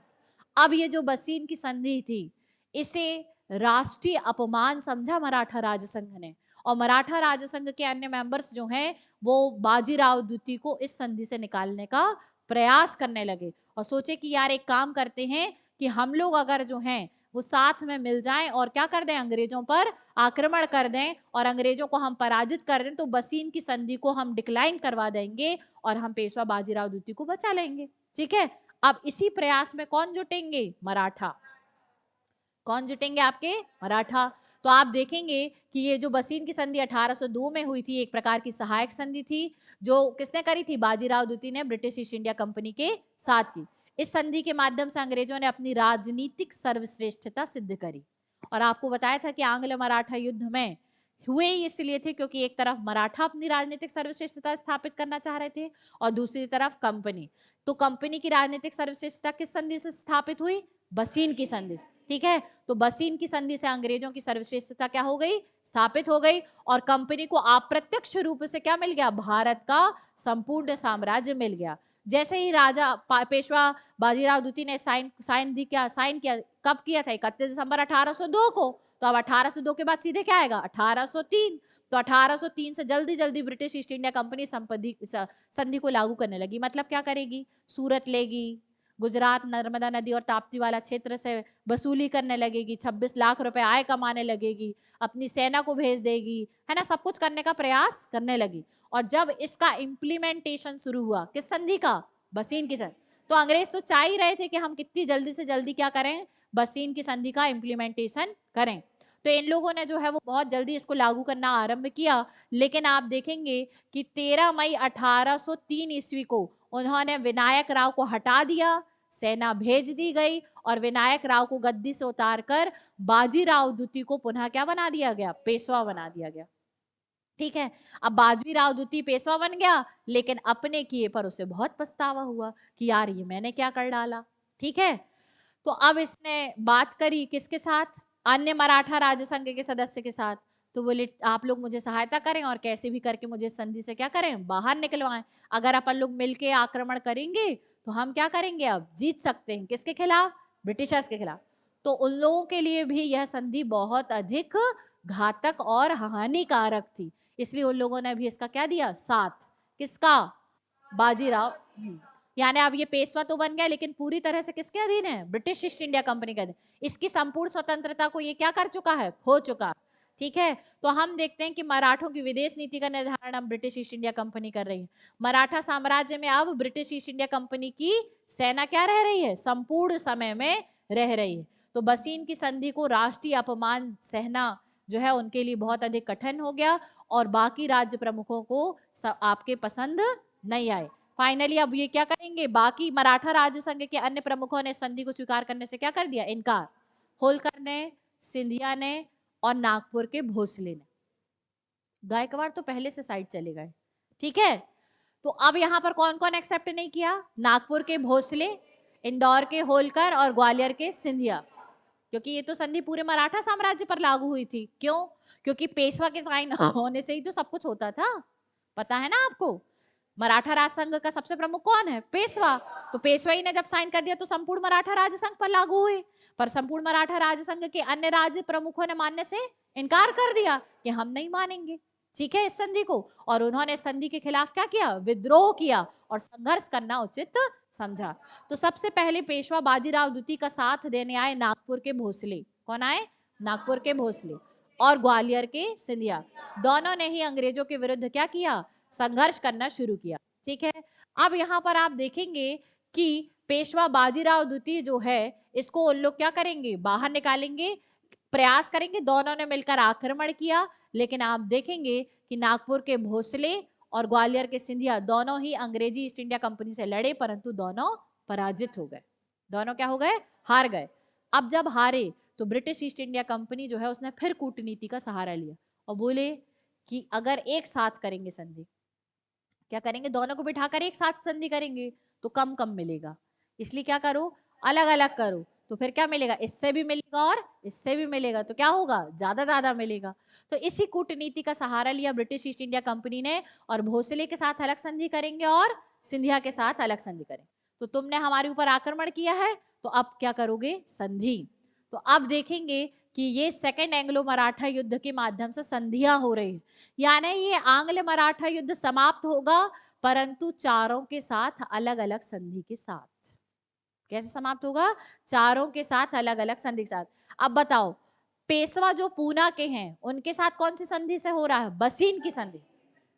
अब ये जो बसीन की संधि थी, इसे राष्ट्रीय अपमान समझा मराठा राज संघ ने, और मराठा राज संघ के अन्य मेंबर्स जो हैं वो बाजीराव द्वितीय को इस संधि से निकालने का प्रयास करने लगे और सोचे कि यार एक काम करते हैं कि हम लोग अगर जो हैं वो साथ में मिल जाएं और क्या कर दें, अंग्रेजों पर आक्रमण कर दें और अंग्रेजों को हम पराजित कर दें, तो बसीन की संधि को हम डिक्लाइन करवा देंगे और हम पेशवा बाजीराव द्वितीय को बचा लेंगे। ठीक है, अब इसी प्रयास में कौन जुटेंगे, मराठा। कौन जुटेंगे आपके, मराठा। तो आप देखेंगे कि ये जो बसीन की संधि 1802 में हुई थी, एक प्रकार की सहायक संधि थी जो किसने करी थी, बाजीराव द्वितीय ने ब्रिटिश ईस्ट इंडिया कंपनी के साथ की। इस संधि के माध्यम से अंग्रेजों ने अपनी राजनीतिक सर्वश्रेष्ठता सिद्ध करी। और आपको बताया था कि आंग्ल मराठा युद्ध में हुए इसलिए थे क्योंकि एक तरफ मराठा अपनी राजनीतिक सर्वश्रेष्ठता स्थापित करना चाह रहे थे और दूसरी तरफ कंपनी। तो कंपनी की राजनीतिक सर्वश्रेष्ठता किस संधि से स्थापित हुई, बसीन की संधि से। ठीक है, तो बसीन की संधि से अंग्रेजों की सर्वश्रेष्ठता क्या हो गई, स्थापित हो गई और कंपनी को अप्रत्यक्ष रूप से क्या मिल गया, भारत का संपूर्ण साम्राज्य मिल गया। जैसे ही राजा पेशवा बाजीराव द्वितीय ने साइन किया, कब किया था, 31 दिसंबर 1802 को। तो अब 1802 के बाद सीधे क्या आएगा, 1803। तो 1803 से जल्दी जल्दी ब्रिटिश ईस्ट इंडिया कंपनी संधि को लागू करने लगी। मतलब क्या करेगी, सूरत लेगी, गुजरात नर्मदा नदी और ताप्ती वाला क्षेत्र से वसूली करने लगेगी, 26 लाख रुपए आय कमाने लगेगी, अपनी सेना को भेज देगी, है ना, सब कुछ करने का प्रयास करने लगी। और जब इसका इम्प्लीमेंटेशन शुरू हुआ, किस संधि का, बसीन की संधि, तो अंग्रेज तो चाह ही रहे थे कि हम कितनी जल्दी से जल्दी क्या करें, बसीन की संधि का इम्प्लीमेंटेशन करें। तो इन लोगों ने जो है वो बहुत जल्दी इसको लागू करना आरंभ किया। लेकिन आप देखेंगे कि 13 मई 1803 ईस्वी को उन्होंने विनायक राव को हटा दिया, सेना भेज दी गई और विनायक राव को गद्दी से उतारकर बाजीराव द्वितीय को पुनः क्या बना दिया गया, पेशवा बना दिया गया। ठीक है, अब बाजीराव द्वितीय पेशवा बन गया, लेकिन अपने किए पर उसे बहुत पछतावा हुआ कि यार ये मैंने क्या कर डाला। ठीक है, तो अब इसने बात करी किसके साथ, अन्य मराठा राज्य संघ के सदस्य के साथ। तो बोले आप लोग मुझे सहायता करें और कैसे भी करके मुझे संधि से क्या करें, बाहर निकलवाएं। अगर अपन लोग मिलके आक्रमण करेंगे तो हम क्या करेंगे, अब जीत सकते हैं, किसके खिलाफ, ब्रिटिशर्स के खिलाफ। तो उन लोगों के लिए भी यह संधि बहुत अधिक घातक और हानिकारक थी, इसलिए उन लोगों ने भी इसका क्या दिया, साथ, किसका, बाजीराव। यानी अब ये पेशवा तो बन गया लेकिन पूरी तरह से किसके अधीन है, ब्रिटिश ईस्ट इंडिया कंपनी के अधीन। इसकी संपूर्ण स्वतंत्रता को ये क्या कर चुका है, खो चुका। ठीक है, तो हम देखते हैं कि मराठों की विदेश नीति का निर्धारण अब ब्रिटिश ईस्ट इंडिया कंपनी कर रही है। मराठा साम्राज्य में अब ब्रिटिश ईस्ट इंडिया कंपनी की सेना क्या रह रही है, संपूर्ण समय में रह रही है। तो बसीन की संधि को राष्ट्रीय अपमान सहना जो है उनके लिए बहुत अधिक कठिन हो गया और बाकी राज्य प्रमुखों को आपके पसंद नहीं आए। फाइनली अब ये क्या करेंगे, बाकी मराठा राज्य संघ के अन्य प्रमुखों ने संधि को स्वीकार करने से क्या कर दिया, इनकार। होलकर ने, सिंधिया ने और नागपुर के भोसले ने। गायकवाड़ तो पहले से साइड चले गए। ठीक है, तो अब यहां पर कौन कौन एक्सेप्ट नहीं किया, नागपुर के भोसले, इंदौर के होलकर और ग्वालियर के सिंधिया। क्योंकि ये तो संधि पूरे मराठा साम्राज्य पर लागू हुई थी। क्यों, क्योंकि पेशवा के साइन होने से ही तो सब कुछ होता था, पता है ना आपको। मराठा राज संघ का सबसे प्रमुख कौन है, पेशवा। तो पेशवा ही ने जब साइन कर दिया तो संपूर्ण मराठा राज्य संघ पर लागू हुई। पर संपूर्ण मराठा राज्य संघ के अन्य राज्य प्रमुखों ने मानने से इनकार कर दिया कि हम नहीं मानेंगे, ठीक है, इस संधि को। और उन्होंने संधि के खिलाफ क्या किया, विद्रोह किया और संघर्ष करना उचित समझा। तो सबसे पहले पेशवा बाजीराव द्वितीय का साथ देने आए नागपुर के भोसले। कौन आए, नागपुर के भोसले और ग्वालियर के सिंधिया। दोनों ने ही अंग्रेजों के विरुद्ध क्या किया, संघर्ष करना शुरू किया। ठीक है, अब यहाँ पर आप देखेंगे कि पेशवा बाजीराव द्वितीय जो है इसको उन लोग क्या करेंगे, बाहर निकालेंगे, प्रयास करेंगे। दोनों ने मिलकर आक्रमण किया, लेकिन आप देखेंगे कि नागपुर के भोसले और ग्वालियर के सिंधिया दोनों ही अंग्रेजी ईस्ट इंडिया कंपनी से लड़े, परंतु दोनों पराजित हो गए। दोनों क्या हो गए, हार गए। अब जब हारे तो ब्रिटिश ईस्ट इंडिया कंपनी जो है उसने फिर कूटनीति का सहारा लिया और बोले कि अगर एक साथ करेंगे संधि, क्या करेंगे, दोनों को बिठाकर एक साथ संधि करेंगे तो कम कम मिलेगा, इसलिए क्या करो, अलग अलग करो। तो फिर क्या मिलेगा, इससे भी मिलेगा और इससे भी मिलेगा, तो क्या होगा, ज्यादा मिलेगा। तो इसी कूटनीति का सहारा लिया ब्रिटिश ईस्ट इंडिया कंपनी ने और भोसले के साथ अलग संधि करेंगे और सिंधिया के साथ अलग संधि करेंगे। तो तुमने हमारे ऊपर आक्रमण किया है तो अब क्या करोगे, संधि। तो अब देखेंगे कि ये सेकेंड एंग्लो मराठा युद्ध के माध्यम से संधियां हो रही है, यानी ये आंग्ल मराठा युद्ध समाप्त होगा परंतु चारों के साथ अलग अलग संधि के साथ। कैसे समाप्त होगा? चारों के साथ अलग अलग संधि के साथ। अब बताओ, पेशवा जो पूना के हैं उनके साथ कौन सी संधि से हो रहा है? बसीन की संधि।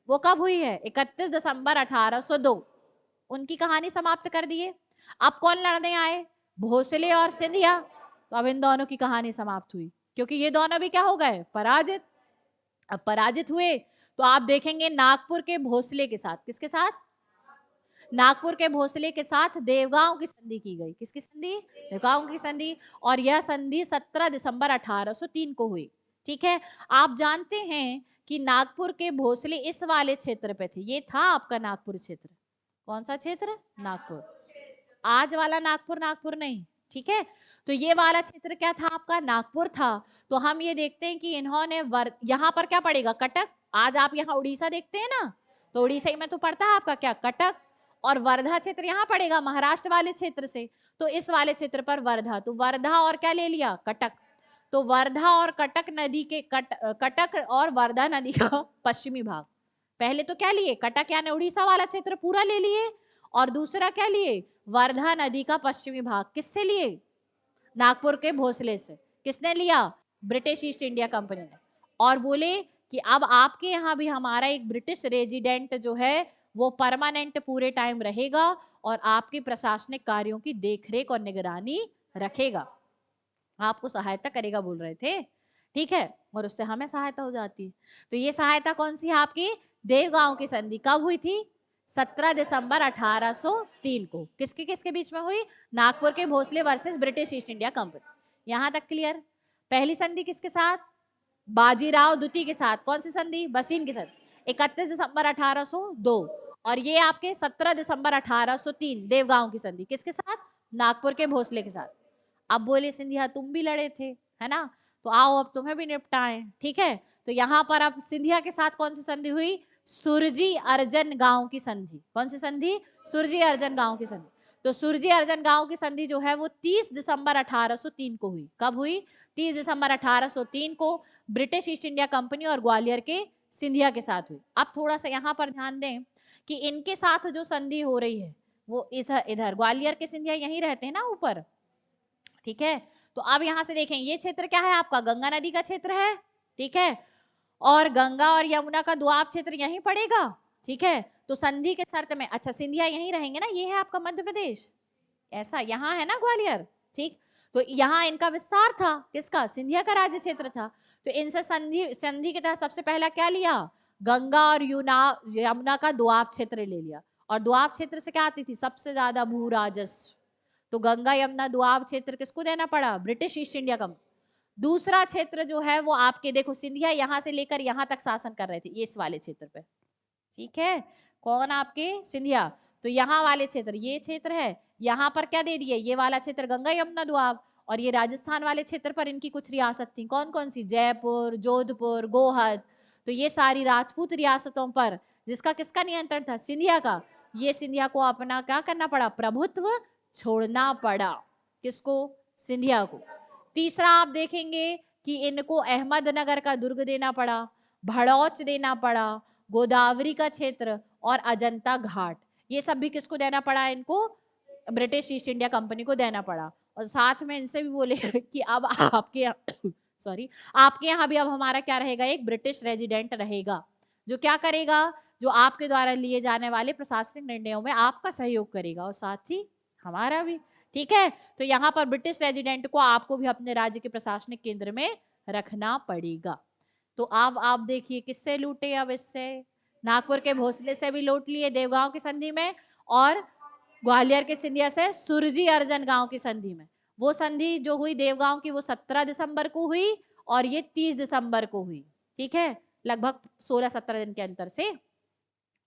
वो कब हुई है? 31 दिसंबर 1802। उनकी कहानी समाप्त कर दिए। अब कौन लड़ने आए? भोसले और सिंधिया। तो अब इन दोनों की कहानी समाप्त हुई, क्योंकि ये दोनों भी क्या हो गए? पराजित। अब पराजित हुए तो आप देखेंगे नागपुर के भोसले के साथ, किसके साथ? नागपुर के भोसले के साथ देवगांव की संधि की गई। किसकी संधि? देवगांव की संधि। और यह संधि 17 दिसंबर 1803 को हुई। ठीक है। आप जानते हैं कि नागपुर के भोसले इस वाले क्षेत्र पे थे। ये था आपका नागपुर क्षेत्र। कौन सा क्षेत्र? नागपुर। आज वाला नागपुर नागपुर नहीं। ठीक है। तो ये वाला क्षेत्र क्या था आपका? नागपुर था। तो हम ये देखते हैं कि इन्होंने यहाँ पर क्या पड़ेगा? कटक। आज आप यहाँ उड़ीसा देखते हैं ना, तो उड़ीसा में तो पड़ता है आपका क्या? कटक। और वर्धा क्षेत्र यहाँ पड़ेगा महाराष्ट्र वाले क्षेत्र से, तो इस वाले क्षेत्र पर वर्धा। तो वर्धा और क्या ले लिया? कटक। तो वर्धा और कटक नदी के कटक और वर्धा नदी का पश्चिमी भाग। पहले तो क्या लिए? कटक यानी उड़ीसा वाला क्षेत्र पूरा ले लिए, और दूसरा क्या लिए? वर्धा नदी का पश्चिमी भाग। किससे लिए? नागपुर के भोसले से। किसने लिया? ब्रिटिश ईस्ट इंडिया कंपनी ने। और बोले कि अब आपके यहाँ भी हमारा एक ब्रिटिश रेजिडेंट जो है वो परमानेंट पूरे टाइम रहेगा और आपके प्रशासनिक कार्यों की देखरेख और निगरानी रखेगा, आपको सहायता करेगा बोल रहे थे। ठीक है। और उससे हमें सहायता हो जाती। तो ये सहायता कौन सी है आपकी? देवगांव की संधि। कब हुई थी? 17 दिसंबर 1803 को। किसके किसके बीच में हुई? नागपुर के Bhosale versus British East India Company. यहां तक क्लियर? पहली संधि किसके साथ? बाजीराव द्वितीय के साथ। कौन सी संधि? बसीन की संधि। 31 दिसंबर 1802। और ये आपके 17 दिसंबर 1803 देवगांव की संधि। किसके साथ? नागपुर के भोसले के साथ। अब बोले सिंधिया तुम भी लड़े थे, है ना, तो आओ अब तुम्हें भी निपटाएं। ठीक है। तो यहाँ पर अब सिंधिया के साथ कौन सी संधि हुई? सुरजी अर्जन गांव की संधि। कौन सी संधि? सुरजी अर्जन गांव की संधि। तो सुरजी अर्जन गांव की संधि जो है वो 30 दिसंबर 1803 को हुई। कब हुई? 30 दिसंबर 1803 को ब्रिटिश ईस्ट इंडिया कंपनी और ग्वालियर के सिंधिया के साथ हुई। अब थोड़ा सा यहाँ पर ध्यान दें कि इनके साथ जो संधि हो रही है वो इधर इधर ग्वालियर के सिंधिया यहीं रहते हैं ना ऊपर। ठीक है। तो अब यहां से देखें, ये क्षेत्र क्या है आपका? गंगा नदी का क्षेत्र है। ठीक है। और गंगा और यमुना का दोआब क्षेत्र यहीं पड़ेगा। ठीक है। तो संधि के शर्त में, अच्छा सिंधिया यहीं रहेंगे ना, ये है आपका मध्य प्रदेश, ऐसा यहाँ है ना ग्वालियर। ठीक। तो यहाँ इनका विस्तार था, किसका? सिंधिया का राज्य क्षेत्र था। तो इनसे संधि संधि के तहत सबसे पहला क्या लिया? गंगा और यमुना का दोआब क्षेत्र ले लिया। और दोआब क्षेत्र से क्या आती थी? सबसे ज्यादा भू राजस्व। तो गंगा यमुना दोआब क्षेत्र किसको देना पड़ा? British East India company. दूसरा क्षेत्र जो है वो आपके, देखो सिंधिया यहां से लेकर यहां तक शासन कर रहे थे, ये इस वाले क्षेत्र पे। ठीक है। कौन? आपके सिंधिया। तो यहाँ वाले क्षेत्र, ये क्षेत्र है, यहाँ पर क्या दे दिए? ये वाला क्षेत्र गंगा यमुना दोआब। और ये राजस्थान वाले क्षेत्र पर इनकी कुछ रियासत थी। कौन कौन सी? जयपुर, जोधपुर, गोहद। तो ये सारी राजपूत रियासतों पर जिसका किसका नियंत्रण था? सिंधिया का। ये सिंधिया को अपना क्या करना पड़ा? प्रभुत्व छोड़ना पड़ा। किसको? सिंधिया को। तीसरा आप देखेंगे कि इनको अहमदनगर का दुर्ग देना पड़ा, भड़ौच देना पड़ा, गोदावरी का क्षेत्र और अजंता घाट, ये सब भी किसको देना पड़ा? इनको ब्रिटिश ईस्ट इंडिया कंपनी को देना पड़ा। और साथ में इनसे भी बोले कि अब आपके यहाँ सॉरी, आपके यहाँ भी अब हमारा क्या रहेगा? एक ब्रिटिश रेजिडेंट रहेगा, जो क्या करेगा? जो आपके द्वारा लिए जाने वाले प्रशासनिक निर्णयों में आपका सहयोग करेगा, और साथ ही हमारा भी। ठीक है। तो यहाँ पर ब्रिटिश रेजिडेंट को आपको भी अपने राज्य के प्रशासनिक केंद्र में रखना पड़ेगा। तो अब आप देखिए किससे लूटे? अब इससे नागपुर के भोसले से भी लूट लिए देवगांव की संधि में, और ग्वालियर के सिंधिया से सुरजी अर्जन गांव की संधि में। वो संधि जो हुई देवगांव की वो 17 दिसंबर को हुई, और ये 30 दिसंबर को हुई। ठीक है। लगभग 16-17 दिन के अंतर से।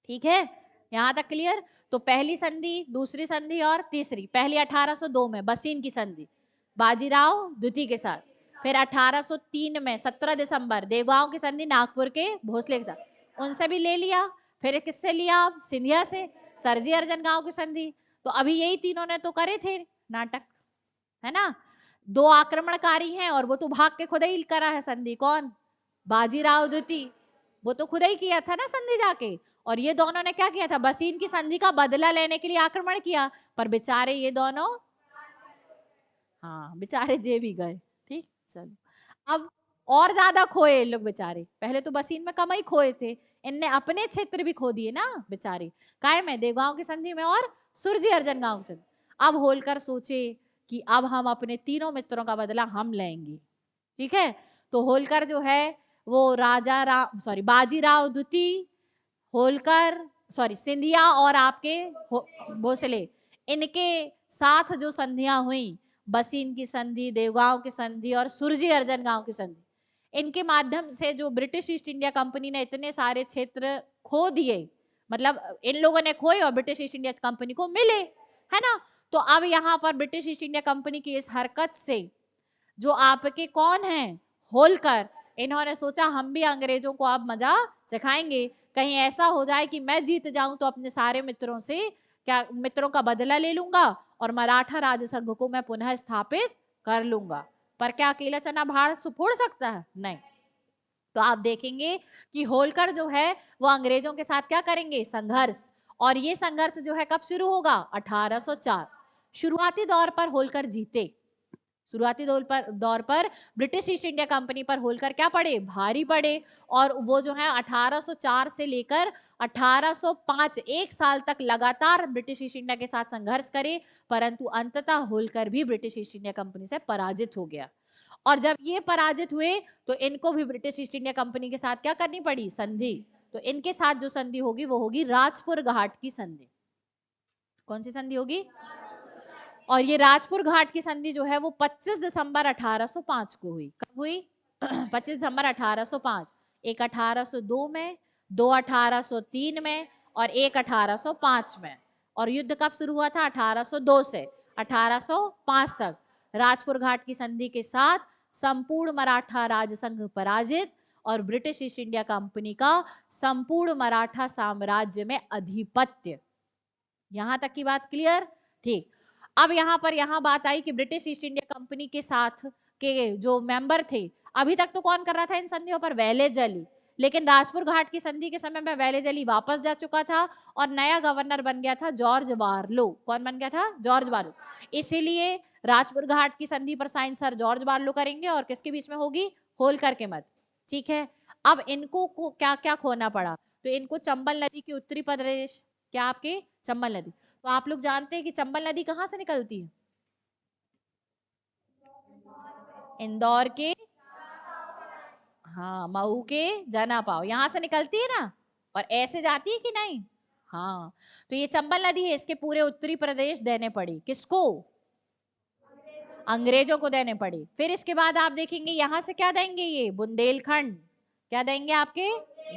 ठीक है। यहां तक क्लियर? तो पहली संधि, दूसरी संधि और तीसरी। पहली 1802 में बसीन की संधि बाजीराव द्वितीय के साथ। फिर 1803 में 17 दिसंबर देवगांव की संधि नागपुर के भोसले के साथ, उनसे भी ले लिया। फिर किससे लिया? सिंधिया से, सरजी अर्जन गांव की संधि। तो अभी यही तीनों ने तो करे थे नाटक, है ना। दो आक्रमणकारी हैं और वो तो भाग के खुद ही करा है संधि। कौन? बाजीराव द्वितीय। वो तो खुद ही किया था ना संधि जाके। और ये दोनों ने क्या किया था, बसीन की संधि का बदला लेने के लिए आक्रमण किया, पर बेचारे ये दोनों, हाँ बेचारे जे भी गए। ठीक, चलो अब और ज्यादा खोए लोग बेचारे, पहले तो बसीन में कम ही खोए थे, इनने अपने क्षेत्र भी खो दिए ना बेचारे, काय में, देवगांव की संधि में और सुरजी अर्जन गांव की संधि। अब होलकर सोचे कि अब हम अपने तीनों मित्रों का बदला हम लेंगे। ठीक है, तो होलकर जो है वो बाजीराव द्वितीय, होलकर, सिंधिया और आपके भोसले, इनके साथ जो संधियां हुई, बसीन की संधि, देवगांव की संधि और सुरजी अर्जन गांव की संधि, इनके माध्यम से जो ब्रिटिश ईस्ट इंडिया कंपनी ने इतने सारे क्षेत्र खो दिए, मतलब इन लोगों ने खोए और ब्रिटिश ईस्ट इंडिया कंपनी को मिले, है ना। तो अब यहाँ पर ब्रिटिश ईस्ट इंडिया कंपनी की इस हरकत से जो आपके कौन है, होलकर, इन्होंने सोचा हम भी अंग्रेजों को अब मजा सिखाएंगे, कहीं ऐसा हो जाए कि मैं जीत जाऊं तो अपने सारे मित्रों से क्या, मित्रों का बदला ले लूंगा और मराठा राज संघ को मैं पुनः स्थापित कर लूंगा। पर क्या अकेला चना भाड़ फोड़ सकता है, नहीं। तो आप देखेंगे कि होलकर जो है वो अंग्रेजों के साथ क्या करेंगे, संघर्ष, और ये संघर्ष जो है कब शुरू होगा, 1804। शुरुआती दौर पर होलकर जीते, शुरुआती दौर पर ब्रिटिश ईस्ट इंडिया कंपनी पर होलकर क्या पड़े, भारी पड़े, और वो जो है 1804 से लेकर 1805 एक साल तक लगातार ब्रिटिश ईस्ट इंडिया के साथ संघर्ष करे, परंतु अंततः होलकर भी ब्रिटिश ईस्ट इंडिया कंपनी से पराजित हो गया। और जब ये पराजित हुए तो इनको भी ब्रिटिश ईस्ट इंडिया कंपनी के साथ क्या करनी पड़ी, संधि। तो इनके साथ जो संधि होगी वो होगी राजपुर घाट की संधि। कौन सी संधि होगी, और ये राजपुर घाट की संधि जो है वो 25 दिसंबर 1805 को हुई। कब हुई 25 दिसंबर 1805, एक 1802 में, दो 1803 में और एक 1805 में। और युद्ध कब शुरू हुआ था, 1802 से 1805 तक। राजपुर घाट की संधि के साथ संपूर्ण मराठा राजसंघ पराजित और ब्रिटिश ईस्ट इंडिया कंपनी का संपूर्ण मराठा साम्राज्य में अधिपत्य। यहां तक की बात क्लियर, ठीक। अब यहाँ बात आई कि ब्रिटिश ईस्ट इंडिया कंपनी के साथ के जो मेंबर थे, अभी तक तो कौन कर रहा था इन संधियों पर, वेलेजली, लेकिन राजपुर घाट की संधि के समय में वेलेजली वापस जा चुका था और नया गवर्नर बन गया था जॉर्ज बार्लो। कौन बन गया था, जॉर्ज बार्लो। इसीलिए राजपुर घाट की संधि पर साइन सर जॉर्ज बार्लो करेंगे और किसके बीच में होगी, होलकर के मत। ठीक है, अब इनको क्या क्या खोना पड़ा, तो इनको चंबल नदी के उत्तरी प्रदेश, क्या आपके चंबल नदी, तो आप लोग जानते हैं कि चंबल नदी कहां से निकलती है, इंदौर के, हाँ मऊ के जनापाव, यहां से निकलती है ना, और ऐसे जाती है कि नहीं, हाँ। तो ये चंबल नदी है, इसके पूरे उत्तरी प्रदेश देने पड़ी, किसको, अंग्रेजों को देने पड़ी। फिर इसके बाद आप देखेंगे यहां से क्या देंगे, ये बुंदेलखंड, क्या देंगे आपके,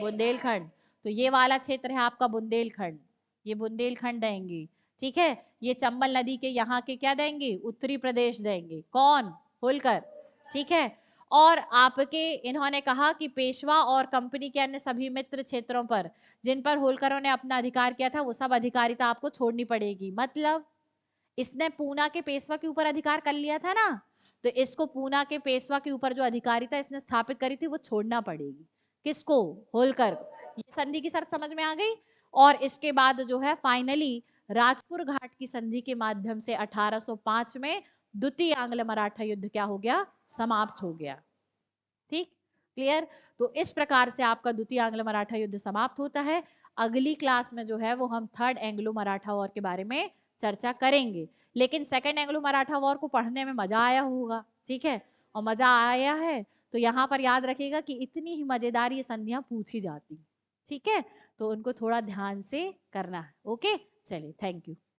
बुंदेलखंड। तो ये वाला क्षेत्र है आपका बुंदेलखंड, ये बुंदेलखंड देंगे। ठीक है, ये चंबल नदी के यहाँ के क्या देंगे, उत्तरी प्रदेश देंगे, कौन, होलकर। ठीक है, और आपके इन्होंने कहा कि पेशवा और कंपनी के अन्य सभी मित्र क्षेत्रों पर जिन पर होलकरों ने अपना अधिकार किया था वो सब अधिकारिता आपको छोड़नी पड़ेगी। मतलब इसने पूना के पेशवा के ऊपर अधिकार कर लिया था ना, तो इसको पूना के पेशवा के ऊपर जो अधिकारिता इसने स्थापित करी थी वो छोड़ना पड़ेगी, किसको, होलकर। ये संधि की शर्त समझ में आ गई। और इसके बाद जो है फाइनली राजपुर घाट की संधि के माध्यम से 1805 में द्वितीय आंग्ल मराठा युद्ध क्या हो गया, समाप्त हो गया। ठीक, क्लियर। तो इस प्रकार से आपका द्वितीय आंग्ल मराठा युद्ध समाप्त होता है। अगली क्लास में जो है वो हम थर्ड एंग्लो मराठा वॉर के बारे में चर्चा करेंगे, लेकिन सेकंड एंग्लो मराठा वॉर को पढ़ने में मजा आया होगा, ठीक है, और मजा आया है तो यहाँ पर याद रखिएगा कि इतनी ही मजेदार ये संधियां पूछी जाती, ठीक है, तो उनको थोड़ा ध्यान से करना है। ओके, चलिए, थैंक यू।